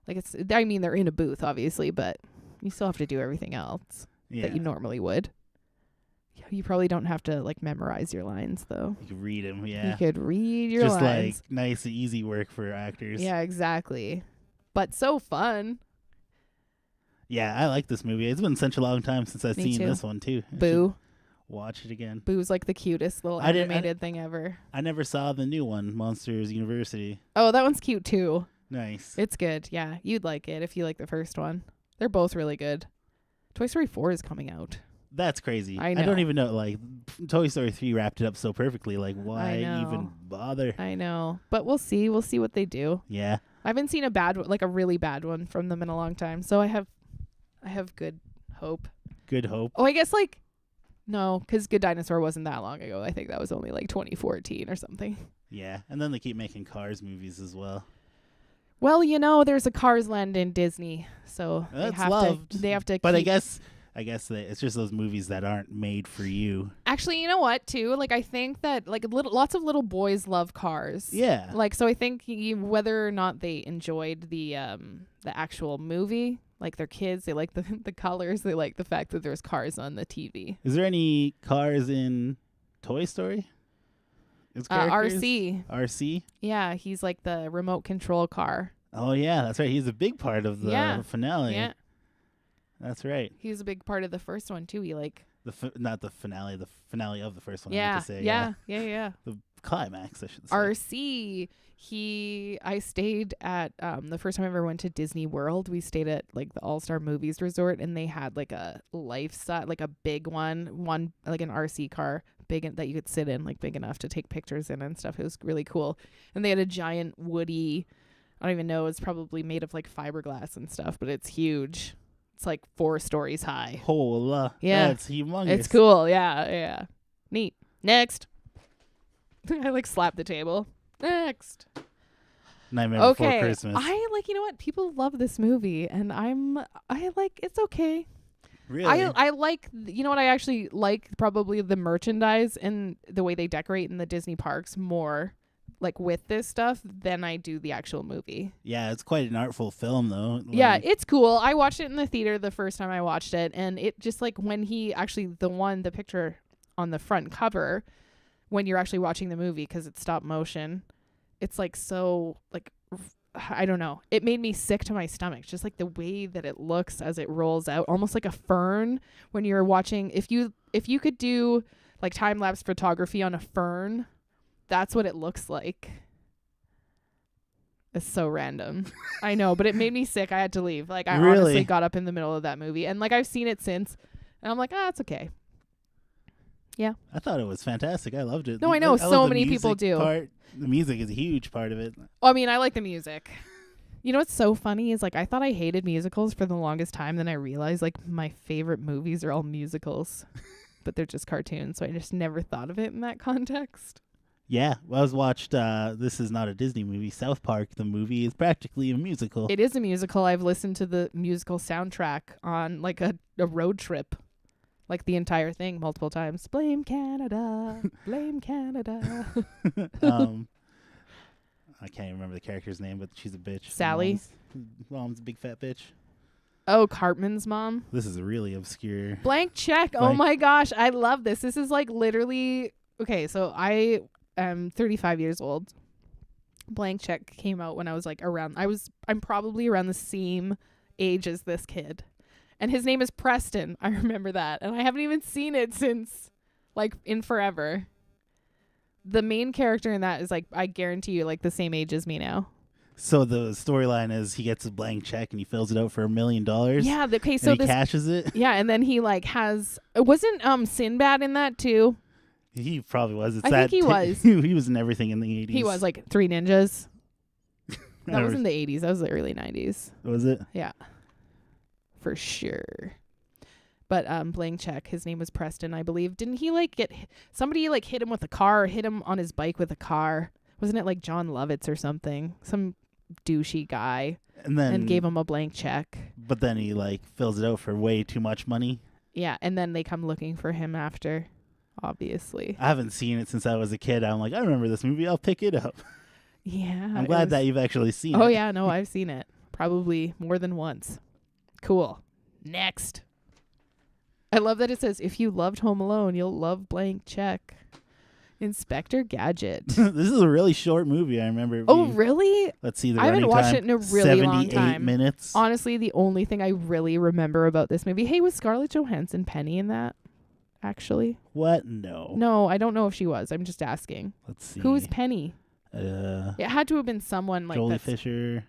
Like it's. I mean, they're in a booth, obviously, but you still have to do everything else Yeah. that you normally would. Yeah, you probably don't have to like memorize your lines though. You could read them. Yeah. You could read your Just lines. like nice, easy work for actors. Yeah, exactly. But so fun. Yeah, I like this movie. It's been such a long time since I've Me seen too. this one too. I should Boo. watch it again. Boo's like the cutest little I didn't- animated thing ever. I never saw the new one, Monsters University. Oh, that one's cute too. Nice. It's good. Yeah, you'd like it if you like the first one. They're both really good. Toy Story 4 is coming out. That's crazy. I know. don't even know. Like, Toy Story 3 wrapped it up so perfectly. Like, why know. even bother? I know. But we'll see. We'll see what they do. Yeah. I haven't seen a bad one, like a really bad one from them in a long time. So I have good hope. Good hope. Oh, I guess like no, because Good Dinosaur wasn't that long ago. I think that was only like 2014 or something. Yeah. And then they keep making Cars movies as well. Well, you know, there's a Cars Land in Disney, so That's they have loved. to. They have to. But keep... I guess that it's just those movies that aren't made for you. Actually, you know what? Too, like I think that like lots of little boys love cars. Yeah. Like so, I think whether or not they enjoyed the actual movie, like their kids, they like the colors, they like the fact that there's cars on the TV. Is there any cars in Toy Story? Its characters? RC. RC? Yeah, he's like the remote control car. Oh, yeah. That's right. He's a big part of the Yeah. finale. Yeah, That's right. he was a big part of the first one too. He like. Not the finale of the first one. I Yeah, meant to say. yeah. The climax, I should say. RC. I stayed at the first time I ever went to Disney World. We stayed at like the All Star Movies Resort, and they had like a lifestyle, like a big one like an RC car that you could sit in, like big enough to take pictures in and stuff. It was really cool. And they had a giant woody, I don't even know, it's probably made of like fiberglass and stuff, but it's huge. It's like 4 stories high. Hola. Yeah. That's humongous. It's cool. Yeah. Neat. Next. I like slapped the table. Next. Nightmare Before Christmas. I like, you know what? People love this movie and I like, it's okay. Really? I like, you know what? I actually like probably the merchandise and the way they decorate in the Disney parks more like with this stuff than I do the actual movie. Yeah, it's quite an artful film though. Like, yeah, it's cool. I watched it in the theater the first time I watched it, and it just like when he actually the picture on the front cover when you're actually watching the movie because it's stop motion, it's like so like I don't know. It made me sick to my stomach. Just like the way that it looks as it rolls out, almost like a fern when you're watching. If you could do like time lapse photography on a fern, that's what it looks like. It's so random. I know, but it made me sick. I had to leave. Like I honestly got up in the middle of that movie, and like I've seen it since, and I'm like, it's okay. Yeah. I thought it was fantastic. I loved it. No, I know so many people do. The music is a huge part of it. Well, I mean, I like the music. You know what's so funny is like I thought I hated musicals for the longest time. Then I realized like my favorite movies are all musicals, but they're just cartoons. So I just never thought of it in that context. Yeah, well, I was watched. This is not a Disney movie. South Park, the movie, is practically a musical. It is a musical. I've listened to the musical soundtrack on like a road trip. Like the entire thing multiple times. Blame Canada. Blame Canada. I can't remember the character's name, but she's a bitch. Sally. Mom's a big fat bitch. Oh, Cartman's mom. This is really obscure. Blank Check. Oh my gosh. I love this. This is like literally. Okay, so I am 35 years old. Blank Check came out when I was like I'm probably around the same age as this kid. And his name is Preston. I remember that. And I haven't even seen it since, like, in forever. The main character in that is, like, I guarantee you, like, the same age as me now. So the storyline is he gets a blank check and he fills it out for $1 million. Yeah. Okay. So and he cashes it. Yeah. And then he, like, wasn't Sinbad in that, too? He probably was. I think he was. He was in everything in the 80s. He was, like, Three Ninjas. That was in the 80s. That was the early 90s. Was it? Yeah. For sure. But Blank Check, his name was Preston, I believe. Didn't he like get somebody like hit him with a car, or hit him on his bike with a car? Wasn't it like John Lovitz or something? Some douchey guy. And gave him a blank check. But then he like fills it out for way too much money. Yeah, and then they come looking for him after, obviously. I haven't seen it since I was a kid. I'm like, I remember this movie. I'll pick it up. Yeah. I'm glad that you've actually seen it. Oh yeah, no, I've seen it. Probably more than once. Cool. Next. I love that it says, if you loved Home Alone, you'll love Blank Check. Inspector Gadget. This is a really short movie, I remember. Oh, really? Let's see the I haven't running watched time. it in a really long time. 78 minutes. Honestly, the only thing I really remember about this movie, hey, was Scarlett Johansson Penny in that, actually? What? No. No, I don't know if she was. I'm just asking. Let's see. Who was Penny? It had to have been someone like Jolie Fisher.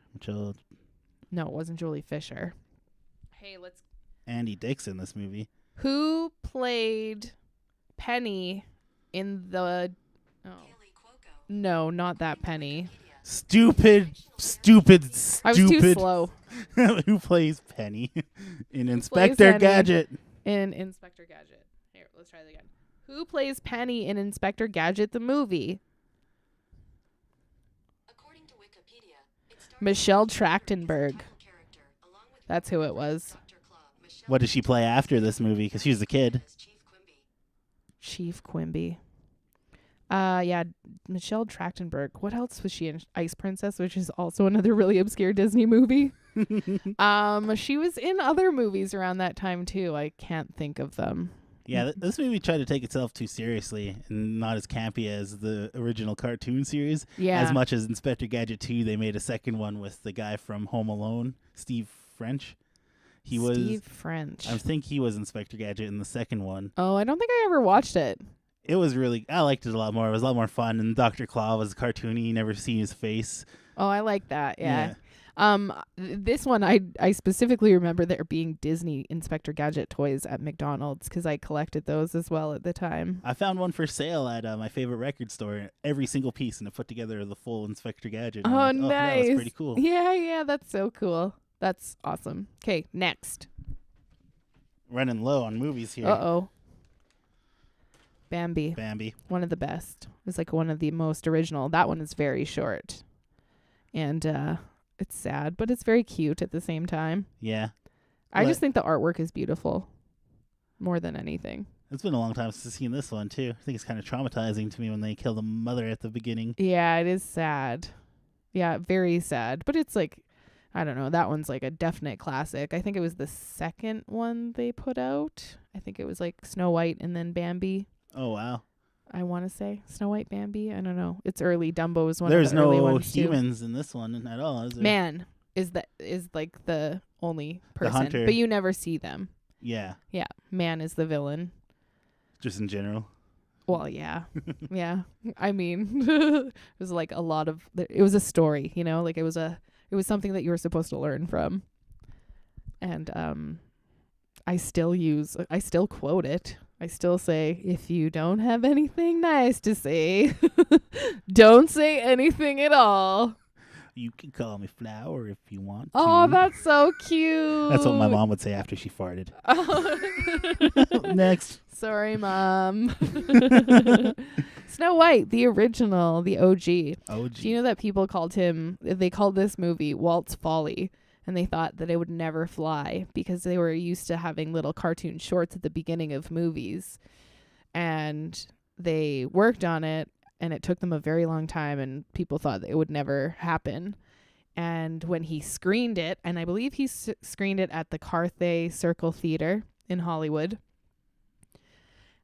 No, it wasn't Jolie Fisher. Hey, Andy Dick's in this movie. Who played Penny in the... Oh. No, not that Penny. Stupid. I was too slow. Who plays Penny in Inspector Gadget? In Inspector Gadget. Here, let's try that again. Who plays Penny in Inspector Gadget, the movie? According to Wikipedia, Michelle Trachtenberg. That's who it was. What did she play after this movie? Because she was a kid. Chief Quimby. Yeah, Michelle Trachtenberg. What else was she in? Ice Princess, which is also another really obscure Disney movie. She was in other movies around that time too. I can't think of them. Yeah, this movie tried to take itself too seriously and not as campy as the original cartoon series. Yeah. As much as Inspector Gadget 2, they made a second one with the guy from Home Alone, Steve French. Steve French. I think he was Inspector Gadget in the second one. Oh, I don't think I ever watched it. It was I liked it a lot more. It was a lot more fun. And Dr. Claw was cartoony. You never see his face. Oh, I like that. Yeah. This one I specifically remember there being Disney Inspector Gadget toys at McDonald's because I collected those as well at the time. I found one for sale at my favorite record store. Every single piece, and it put together the full Inspector Gadget. And I'm like, Nice. That was pretty cool. Yeah, that's so cool. That's awesome. Okay, next. Running low on movies here. Uh-oh. Bambi. One of the best. It's like one of the most original. That one is very short. And it's sad, but it's very cute at the same time. Yeah. I just think the artwork is beautiful more than anything. It's been a long time since I've seen this one, too. I think it's kind of traumatizing to me when they kill the mother at the beginning. Yeah, it is sad. Yeah, very sad. But it's like, I don't know, that one's like a definite classic. I think it was the second one they put out. I think it was like Snow White and then Bambi. Oh, wow. I want to say Snow White, Bambi. I don't know. It's early. Dumbo is one There's of the early no ones humans in this one at all, is there? Man is like the only person, hunter. but you never see them. Yeah. Yeah, Man is the villain. Just in general. Well, yeah, yeah. I mean, it was like a lot of. It was a story, you know, like it was something that you were supposed to learn from. And I still quote it. I still say, if you don't have anything nice to say, don't say anything at all. You can call me Flower if you want to. Oh, that's so cute. That's what my mom would say after she farted. Next. Sorry, Mom. Snow White, the original, the OG. OG. Do you know that people called this movie Walt's Folly? And they thought that it would never fly because they were used to having little cartoon shorts at the beginning of movies. And they worked on it, and it took them a very long time, and people thought that it would never happen. And when he screened it, and I believe he screened it at the Carthay Circle Theater in Hollywood,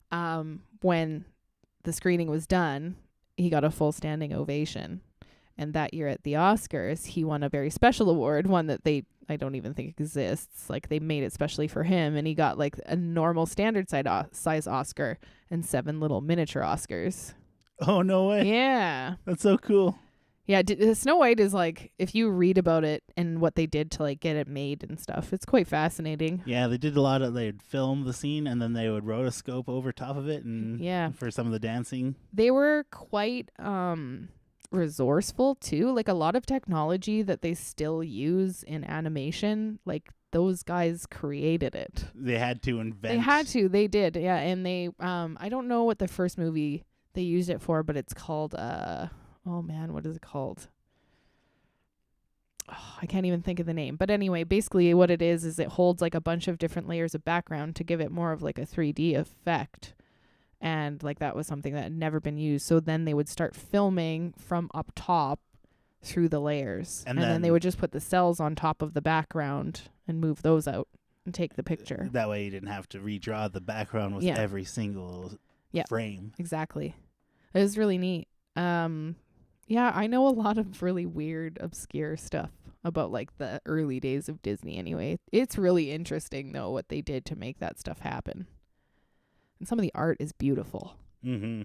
when the screening was done, he got a full standing ovation. And that year at the Oscars, he won a very special award, one that I don't even think exists. Like, they made it specially for him, and he got like a normal standard size Oscar and 7 little miniature Oscars. Oh, no way. Yeah. That's so cool. Yeah, Snow White is like, if you read about it and what they did to like get it made and stuff, it's quite fascinating. Yeah, they did a lot of, they'd film the scene and then they would rotoscope over top of it and for some of the dancing. They were quite resourceful too. Like a lot of technology that they still use in animation, like those guys created it. They had to invent. They did. Yeah. And they, I don't know what the first movie they used it for, but it's called, oh man, what is it called? Oh, I can't even think of the name. But anyway, basically what it is it holds like a bunch of different layers of background to give it more of like a 3D effect. And like that was something that had never been used. So then they would start filming from up top through the layers. And then they would just put the cells on top of the background and move those out and take the picture. That way you didn't have to redraw the background with every single frame. Exactly. It was really neat. Yeah, I know a lot of really weird, obscure stuff about like the early days of Disney anyway. It's really interesting though what they did to make that stuff happen. And some of the art is beautiful. Mm-hmm.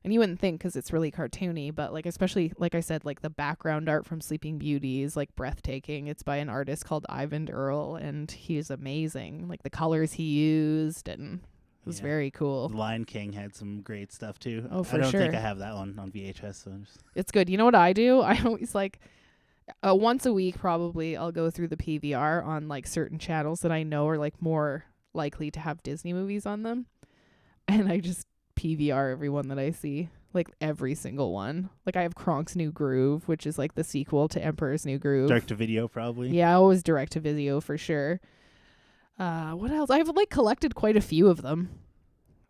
And you wouldn't think because it's really cartoony, but like especially, like I said, like the background art from Sleeping Beauty is like breathtaking. It's by an artist called Ivan Earl, and he's amazing. Like the colors he used, and it was very cool. The Lion King had some great stuff too. Oh, for sure. I don't think I have that one on VHS. So it's good. You know what I do? I always like once a week probably I'll go through the PVR on like certain channels that I know are like more likely to have Disney movies on them. And I just PVR every one that I see, like every single one. Like I have Kronk's New Groove, which is like the sequel to Emperor's New Groove. Direct to video, probably. Yeah, always direct to video for sure. What else? I've like collected quite a few of them.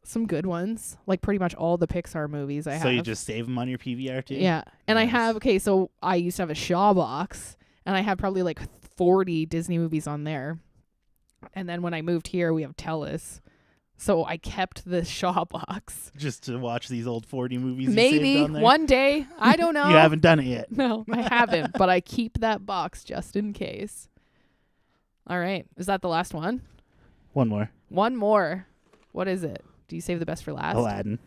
Some good ones, like pretty much all the Pixar movies I have. So you just save them on your PVR too? Yeah, and nice. I have so I used to have a Shaw box, and I had probably like 40 Disney movies on there. And then when I moved here, we have Telus. So I kept the Shaw box. Just to watch these old 40 movies Maybe you saved on there? one day. I don't know. You haven't done it yet. No, I haven't. But I keep that box just in case. All right. Is that the last one? One more. One more. What is it? Do you save the best for last? Aladdin.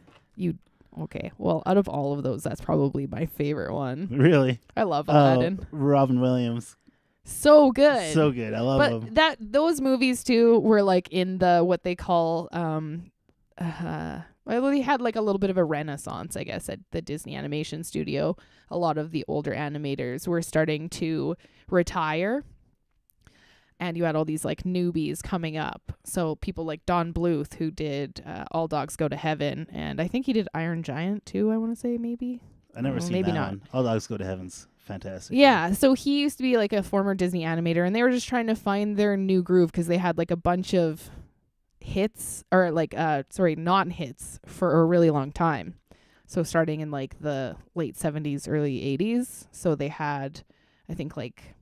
Okay. Well, out of all of those, that's probably my favorite one. Really? I love Aladdin. Robin Williams. So good. So good. I love them. But those movies too were like in the what they call well, they had like a little bit of a renaissance, I guess, at the Disney Animation Studio. A lot of the older animators were starting to retire, and you had all these like newbies coming up. So people like Don Bluth, who did All Dogs Go to Heaven, and I think he did Iron Giant too, I want to say, maybe. I never seen maybe that not. one. All Dogs Go to Heaven's fantastic. Yeah, so he used to be like a former Disney animator, and they were just trying to find their new groove because they had like a bunch of hits, or like non-hits for a really long time. So starting in like the late 70s, early 80s. So they had, I think, like,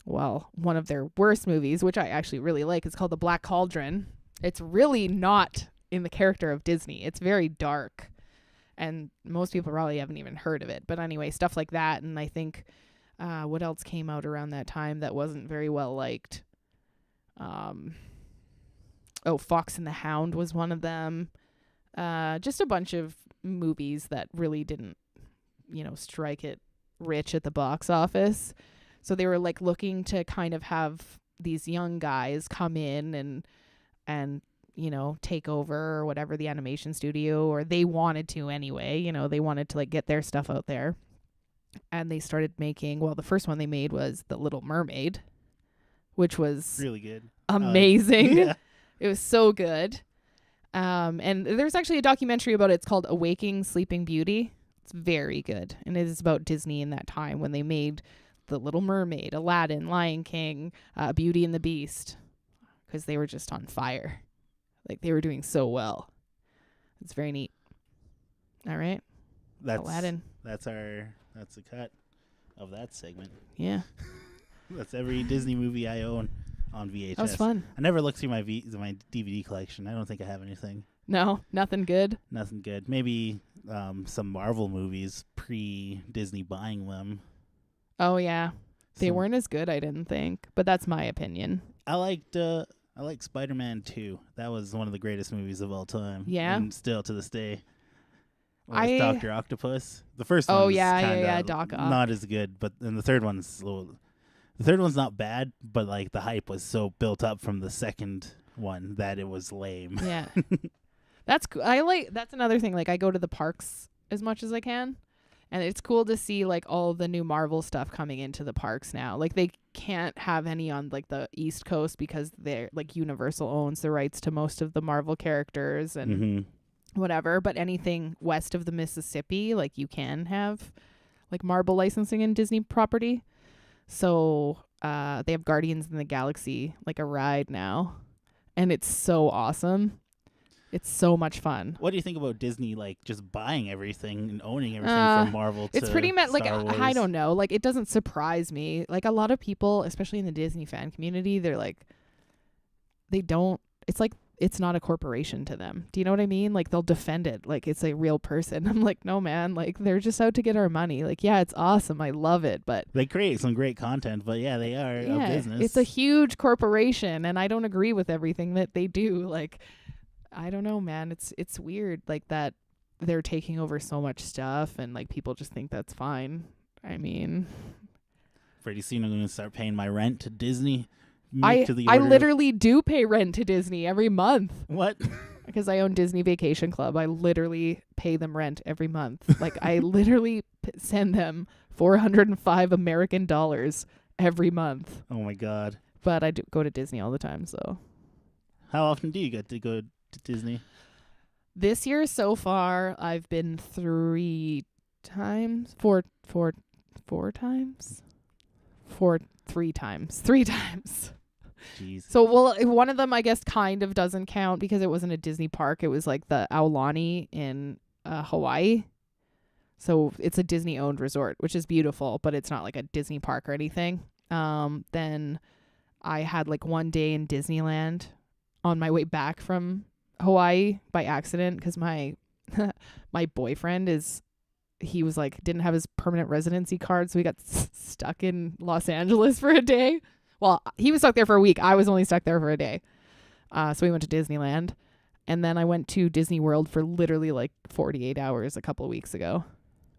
well, one of their worst movies, which I actually really like, is called The Black Cauldron. It's really not in the character of Disney. It's very dark. And most people probably haven't even heard of it. But anyway, stuff like that. And I think what else came out around that time that wasn't very well liked? Fox and the Hound was one of them. Just a bunch of movies that really didn't, strike it rich at the box office. So they were like looking to kind of have these young guys come in and take over or whatever the animation studio, or they wanted to anyway. They wanted to like get their stuff out there. And they started making, the first one they made was The Little Mermaid, which was really good. Amazing. Yeah. It was so good. And there's actually a documentary about it. It's called Awaking Sleeping Beauty. It's very good. And it is about Disney in that time when they made The Little Mermaid, Aladdin, Lion King, Beauty and the Beast, because they were just on fire. Like, they were doing so well. It's very neat. All right. Aladdin. That's the cut of that segment. Yeah. That's every Disney movie I own on VHS. That was fun. I never looked through my DVD collection. I don't think I have anything. No, nothing good. Nothing good. Maybe some Marvel movies pre-Disney buying them. Oh yeah, they weren't as good, I didn't think, but that's my opinion. I liked Spider-Man 2. That was one of the greatest movies of all time. Yeah, and still to this day. Dr. Octopus. The first one. Oh yeah, Doc Ock. Not as good, but then the third one's not bad, but like the hype was so built up from the second one that it was lame. Yeah. That's another thing. Like, I go to the parks as much as I can, and it's cool to see like all the new Marvel stuff coming into the parks now. Like, they can't have any on like the East Coast because they're like Universal owns the rights to most of the Marvel characters and whatever, but anything west of the Mississippi, like, you can have like Marvel licensing in Disney property. So they have Guardians in the Galaxy, like a ride now, and it's so awesome. It's so much fun. What do you think about Disney, like, just buying everything and owning everything from Marvel to It's pretty much like, Wars? I don't know. Like, it doesn't surprise me. Like, a lot of people, especially in the Disney fan community, they're like, it's like, it's not a corporation to them. Do you know what I mean? Like, they'll defend it like it's a real person. I'm like, no, man. Like, they're just out to get our money. Like, yeah, it's awesome. I love it. But they create some great content. But yeah, they are a business. It's a huge corporation, and I don't agree with everything that they do. Like, I don't know, man. It's weird, like, that they're taking over so much stuff, and like people just think that's fine. I mean, pretty soon I'm going to start paying my rent to Disney. I literally do pay rent to Disney every month. What? Because I own Disney Vacation Club. I literally pay them rent every month. Like, I literally send them $405 American dollars every month. Oh my God. But I do go to Disney all the time, so. How often do you get to go to Disney? This year so far, I've been 3 times. 3 times. Jeez. So, well, one of them, I guess, kind of doesn't count because it wasn't a Disney park. It was like the Aulani in Hawaii. So it's a Disney-owned resort, which is beautiful, but it's not like a Disney park or anything. Then I had like one day in Disneyland on my way back from Hawaii by accident because my boyfriend he was like, didn't have his permanent residency card, so he got stuck in Los Angeles for a day. Well, he was stuck there for a week. I was only stuck there for a day. So we went to Disneyland, and then I went to Disney World for literally like 48 hours a couple of weeks ago.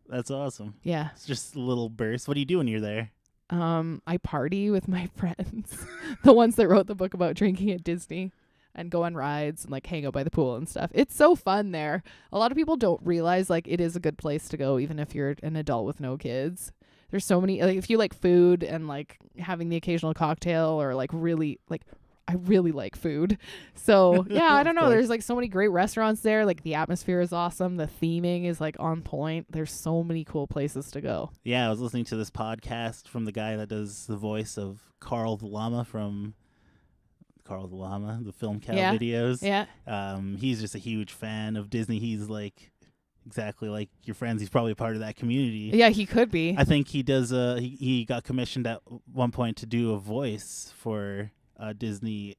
That's awesome. Yeah. It's just a little burst. What do you do when you're there? I party with my friends, the ones that wrote the book about drinking at Disney, and go on rides and like hang out by the pool and stuff. It's so fun there. A lot of people don't realize like it is a good place to go even if you're an adult with no kids. There's so many, like if you like food and like having the occasional cocktail or like really like, I really like food. So yeah, I don't know. There's like so many great restaurants there. Like the atmosphere is awesome. The theming is like on point. There's so many cool places to go. Yeah, I was listening to this podcast from the guy that does the voice of Carl the Llama from Carl the Llama, the film cow videos. Yeah. He's just a huge fan of Disney. He's like exactly like your friends. He's probably a part of that community. Yeah, he could be. I think he does. He got commissioned at one point to do a voice for Disney.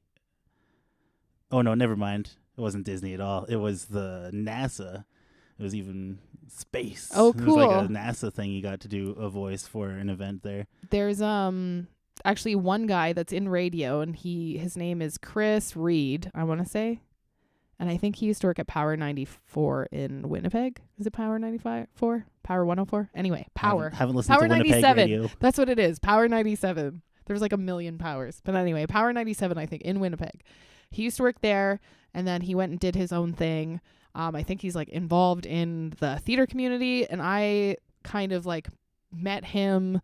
Oh no, never mind. It wasn't Disney at all. It was the NASA. It was even space. Oh, cool. It was like a NASA thing. He got to do a voice for an event there. There's actually one guy that's in radio, and his name is Chris Reed, I want to say. And I think he used to work at Power 94 in Winnipeg. Is it Power 94? Power 104? Anyway, Power. Haven't listened Power to Winnipeg 97. radio. That's what it is. Power 97. There's like a million powers. But anyway, Power 97, I think, in Winnipeg. He used to work there, and then he went and did his own thing. I think he's like involved in the theater community, and I kind of like met him.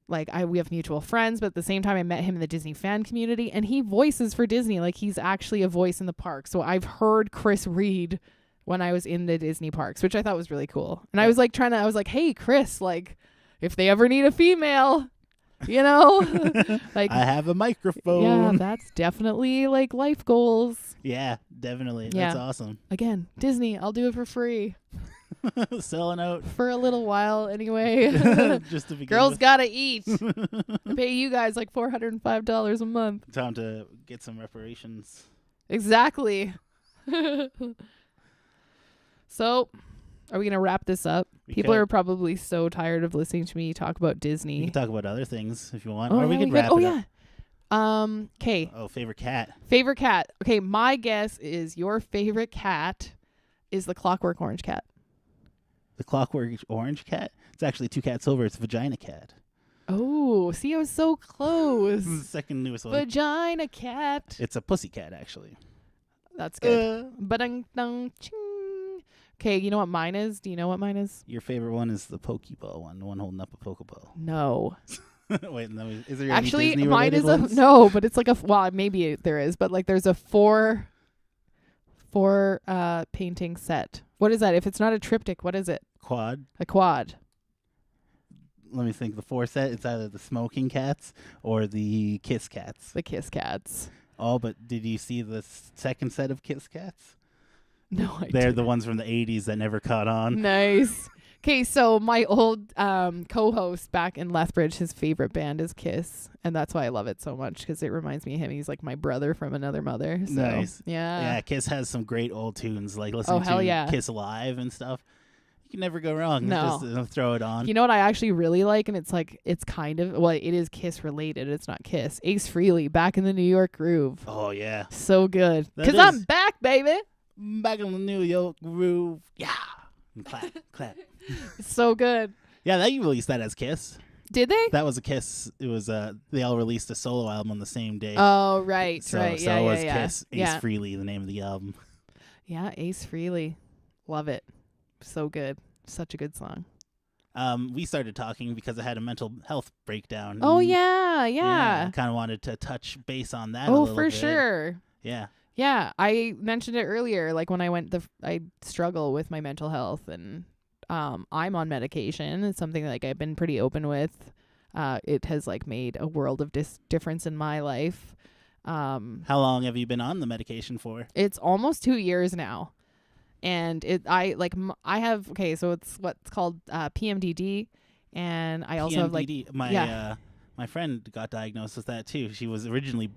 Like we have mutual friends, but at the same time I met him in the Disney fan community, and he voices for Disney. Like he's actually a voice in the park. So I've heard Chris Reed when I was in the Disney parks, which I thought was really cool. And I was like I was like, hey Chris, like if they ever need a female, you know, like I have a microphone. Yeah, that's definitely like life goals. Yeah, definitely. Yeah. That's awesome. Again, Disney, I'll do it for free. Selling out for a little while anyway. Just to begin Girls with. gotta eat. I pay you guys like $405 a month. Time to get some reparations. Exactly. So, are we gonna wrap this up? People are probably so tired of listening to me talk about Disney. We can talk about other things if you want, Oh, or yeah, we could wrap it up. Okay. Oh, favorite cat. Favorite cat. Okay, my guess is your favorite cat is the Clockwork Orange cat. The Clockwork Orange cat? It's actually two cats over. It's Vagina Cat. Oh, see, I was so close. This is the second newest one. Vagina cat. It's a pussy cat, actually. That's good. Okay, you know what mine is? Do you know what mine is? Your favorite one is the Pokeball one, the one holding up a Pokeball. No. Wait, no, is there actually any mine is ones? no, but it's like well, maybe there is, but like there's a four painting set. What is that? If it's not a triptych, what is it? Quad. A quad. Let me think. The 4 set, it's either the Smoking Cats or the Kiss Cats. The Kiss Cats. Oh, but did you see the second set of Kiss Cats? No, They're the ones from the 80s that never caught on. Nice. Okay, so my old co-host back in Lethbridge, his favorite band is Kiss, and that's why I love it so much, because it reminds me of him. He's like my brother from another mother. So, Nice. Yeah. Yeah, Kiss has some great old tunes, like listening to Kiss Live and stuff. You can never go wrong. No. Just throw it on. You know what I actually really like, and it's like, it's kind of, well, it is Kiss related. It's not Kiss. Ace Frehley, Back in the New York Groove. Oh, yeah. So good. Because I'm back, baby. Back in the New York Groove. Yeah. And clap, clap. So good. Yeah, they released that as Kiss. Did they? That was a Kiss. It was they all released a solo album on the same day. Oh, right, so, right. So yeah, it was yeah, Kiss. yeah. Ace Frehley, the name of the album. Yeah, Ace Frehley. Love it. So good. Such a good song. We started talking because I had a mental health breakdown. Oh, yeah. Kind of wanted to touch base on that a Oh, little for bit. sure. Yeah. Yeah, I mentioned it earlier. Like when I went, I struggle with my mental health, and I'm on medication. It's something like I've been pretty open with. It has like made a world of difference in my life. How long have you been on the medication for? It's almost 2 years now, and I have so it's what's called PMDD, and I also have like my friend got diagnosed with that too. She was originally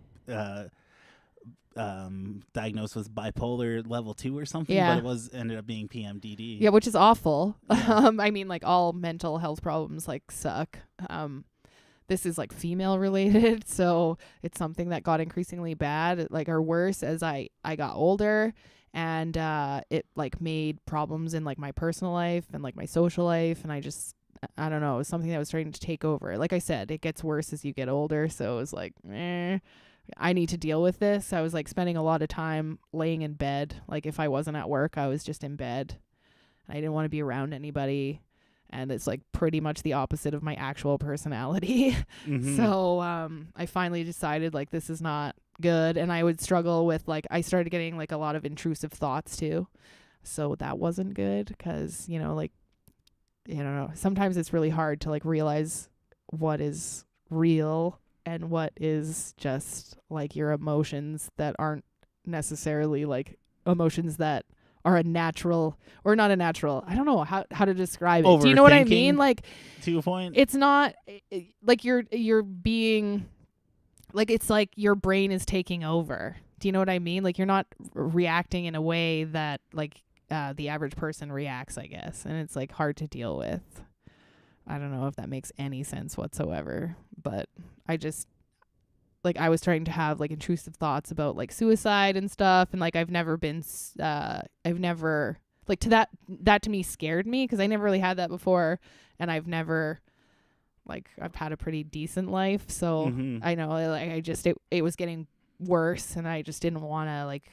diagnosed with bipolar level 2 or something, but it ended up being PMDD. Yeah, which is awful. Yeah. I mean, like all mental health problems like suck. This is like female related, so it's something that got increasingly bad, like or worse as I got older, and it like made problems in like my personal life and like my social life, and I don't know, it was something that was starting to take over. Like I said, it gets worse as you get older. So it was like, I need to deal with this. I was like spending a lot of time laying in bed. Like if I wasn't at work, I was just in bed. I didn't want to be around anybody. And it's like pretty much the opposite of my actual personality. Mm-hmm. So I finally decided like this is not good. And I would struggle with like, I started getting like a lot of intrusive thoughts too. So that wasn't good because, you know, like, I don't know, sometimes it's really hard to like realize what is real and what is just like your emotions that aren't necessarily like emotions that are a natural or not a natural. I don't know how to describe it. Do you know what I mean? Like, to a point, it's not like you're being like, it's like your brain is taking over. Do you know what I mean? Like you're not reacting in a way that like the average person reacts, I guess. And it's like hard to deal with. I don't know if that makes any sense whatsoever, but I just like I was starting to have like intrusive thoughts about like suicide and stuff. And like I've never like that to me scared me because I never really had that before. And I've had a pretty decent life. So I know like it was getting worse and I just didn't want to like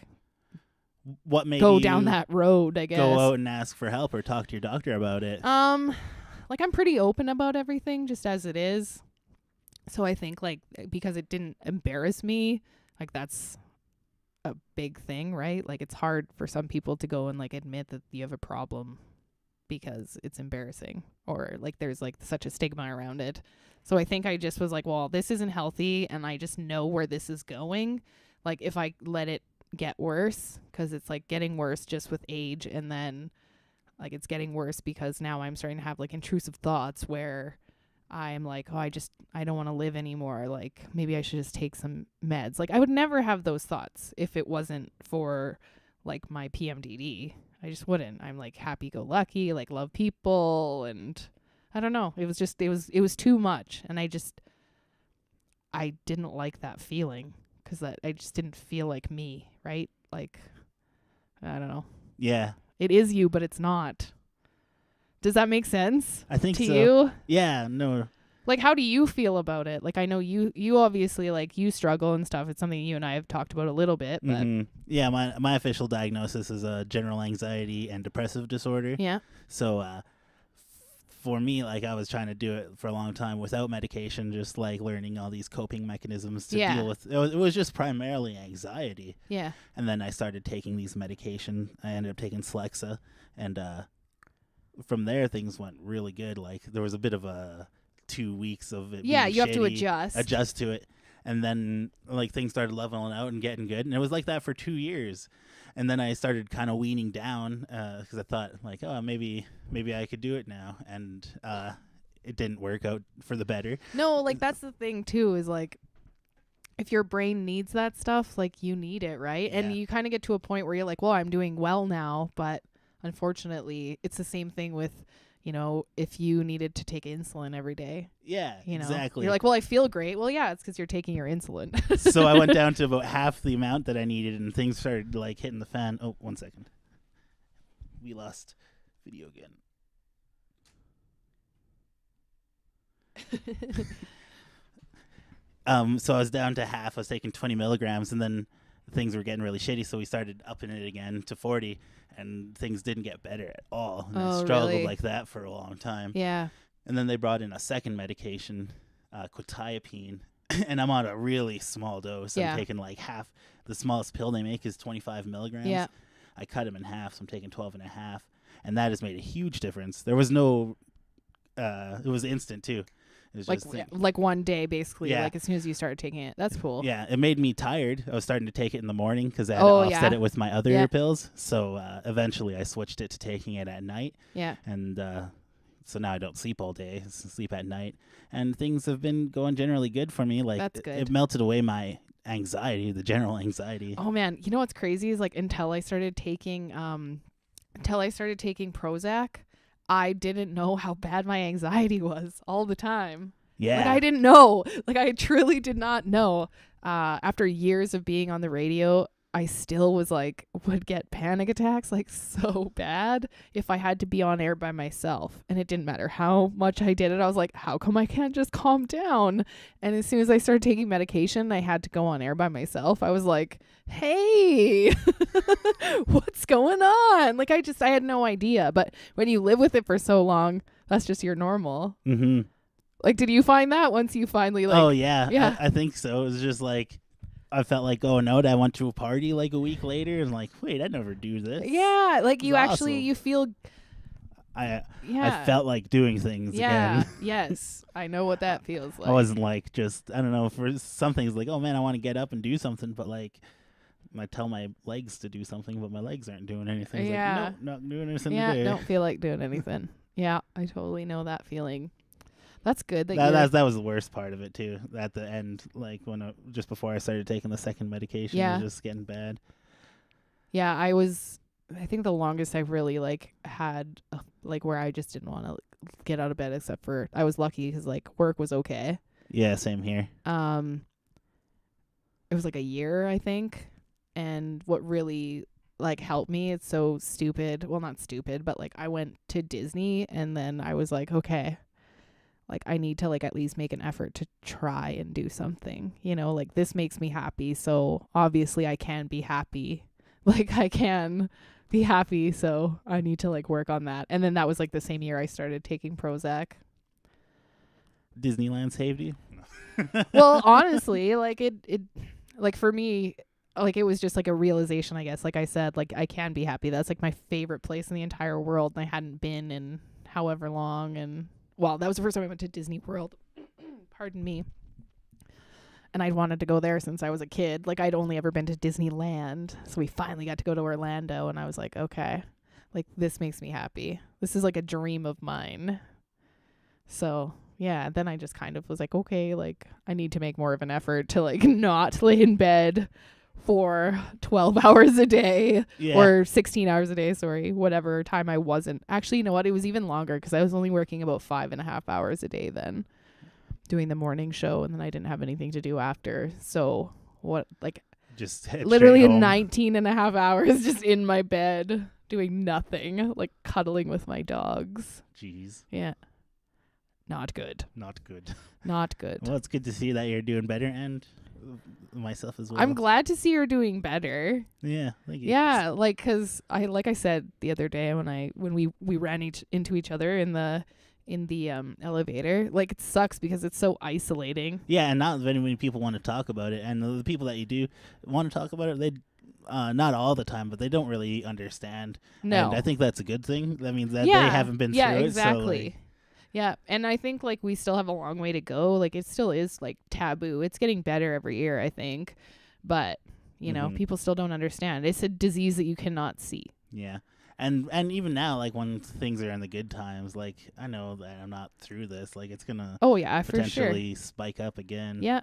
what made go you down that road, I guess. Go out and ask for help or talk to your doctor about it? Like I'm pretty open about everything just as it is. So I think like because it didn't embarrass me, like that's a big thing, right? Like it's hard for some people to go and like admit that you have a problem because it's embarrassing or like there's like such a stigma around it. So I think I just was like, well, this isn't healthy and I just know where this is going. Like if I let it get worse, because it's like getting worse just with age, and then like it's getting worse because now I'm starting to have like intrusive thoughts where I'm like, oh, I don't want to live anymore. Like maybe I should just take some meds. Like I would never have those thoughts if it wasn't for like my PMDD. I just wouldn't. I'm like happy-go-lucky, like love people, and I don't know. It was too much, and I didn't like that feeling because I just didn't feel like me, right? Like I don't know. Yeah. It is you, but it's not. Does that make sense? I think to so. you? Yeah, no. Like, how do you feel about it? Like, I know you obviously, like, you struggle and stuff. It's something you and I have talked about a little bit, but... Mm-hmm. Yeah, my official diagnosis is a general anxiety and depressive disorder. Yeah. So, for me, like, I was trying to do it for a long time without medication, just, like, learning all these coping mechanisms to deal with. It was just primarily anxiety. Yeah. And then I started taking these medication. I ended up taking Celexa, and from there, things went really good. Like, there was a bit of a 2 weeks of it being you have to shitty, adjust to it, and then like things started leveling out and getting good, and it was like that for 2 years. And then I started kind of weaning down because I thought like, oh, maybe I could do it now, and it didn't work out for the better. No, like that's the thing too, is like if your brain needs that stuff, like you need it, right? Yeah. And you kind of get to a point where you're like, well, I'm doing well now, but unfortunately it's the same thing with, you know, if you needed to take insulin every day. Yeah, you know? exactly. You're like, well, I feel great. Well, yeah, it's because you're taking your insulin. So I went down to about half the amount that I needed, and things started like hitting the fan. Oh, 1 second. We lost video again. So I was down to half. I was taking 20 milligrams, and then things were getting really shitty, so we started upping it again to 40, and things didn't get better at all. And I struggled really? like that for a long time. Yeah. And then they brought in a second medication, quetiapine, and I'm on a really small dose. Yeah. I'm taking like half. The smallest pill they make is 25 milligrams. Yeah. I cut them in half, so I'm taking 12 and a half, and that has made a huge difference. There was no, it was instant too. It was like one day, basically, Yeah. like as soon as you started taking it. That's cool. Yeah, it made me tired. I was starting to take it in the morning because I had to offset it with my other pills. So eventually I switched it to taking it at night. Yeah. And so now I don't sleep all day. I sleep at night. And things have been going generally good for me. Like, that's good. It melted away my anxiety, the general anxiety. Oh, man. You know what's crazy is like until I started taking Prozac, I didn't know how bad my anxiety was all the time. Yeah. Like I didn't know. Like I truly did not know. After years of being on the radio, I still was like, would get panic attacks like so bad if I had to be on air by myself. And it didn't matter how much I did it. I was like, how come I can't just calm down? And as soon as I started taking medication, I had to go on air by myself. I was like, hey, what's going on? Like, I had no idea. But when you live with it for so long, that's just your normal. Mm-hmm. Like, did you find that once you finally like? Oh yeah. Yeah. I think so. It was just like, I felt like, oh no, I went to a party like a week later and like, wait, I never do this. Yeah, like you It's actually awesome. you feel. I Yeah. felt like doing things Yeah. again. Yes, I know what that feels like. I wasn't like just, I don't know, for some things like, oh man, I want to get up and do something, but like I tell my legs to do something, but my legs aren't doing anything. It's Yeah. like, nope, not doing anything Yeah, today. don't feel like doing anything. Yeah, I totally know that feeling. That's good. That was the worst part of it too. At the end, like just before I started taking the second medication, Yeah. it was just getting bad. Yeah, I think the longest I've really like had like where I just didn't want to get out of bed, except for I was lucky because like work was okay. Yeah, same here. It was like a year, I think. And what really like helped me, it's so stupid. Well, not stupid, but like I went to Disney and then I was like, okay, like I need to like at least make an effort to try and do something, you know, like this makes me happy. So obviously I can be happy. Like I can be happy. So I need to like work on that. And then that was like the same year I started taking Prozac. Disneyland saved you? Well, honestly, like it like for me, like it was just like a realization, I guess. Like I said, like I can be happy. That's like my favorite place in the entire world, and I hadn't been in however long. And well, that was the first time I went to Disney World. Pardon me. And I'd wanted to go there since I was a kid. Like I'd only ever been to Disneyland, so we finally got to go to Orlando, and I was like, okay, like this makes me happy. This is like a dream of mine. So yeah, then I just kind of was like, okay, like I need to make more of an effort to like not lay in bed for 12 hours a day or 16 hours a day, sorry, whatever time I wasn't. Actually, you know what? It was even longer because I was only working about 5.5 hours a day then, doing the morning show, and then I didn't have anything to do after. So what, like Just literally 19.5 hours just in my bed doing nothing, like cuddling with my dogs. Jeez. Yeah. Not good. Not good. Not good. Well, it's good to see that you're doing better, and myself as well. I'm glad to see you're doing better. Yeah. Thank you. Yeah, like because I said the other day when we ran into each other in the elevator, like it sucks because it's so isolating. Yeah, and not very many people want to talk about it, and the people that you do want to talk about it, they not all the time, but they don't really understand. No, and I think that's a good thing. That means that yeah, they haven't been yeah, through exactly. it. So, like, yeah, and I think like we still have a long way to go. Like it still is like taboo. It's getting better every year, I think, but you know, people still don't understand. It's a disease that you cannot see. Yeah. And even now, like when things are in the good times, like I know that I'm not through this. Like it's gonna potentially spike up again. Yeah.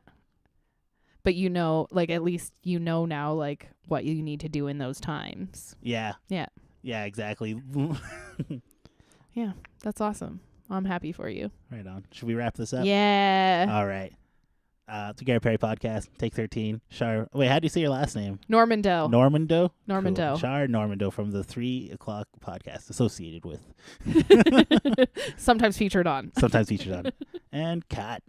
But you know, like at least you know now, like what you need to do in those times. Yeah. Yeah. Yeah. Exactly. Yeah, that's awesome. I'm happy for you. Right on. Should we wrap this up? Yeah. All right. To Gary Perry podcast, take 13. Char. Wait, how do you say your last name? Normandeau. Normandeau. Normandeau. Cool. Char Normandeau from the 3 o'clock podcast associated with. Sometimes featured on. Sometimes featured on. And cut.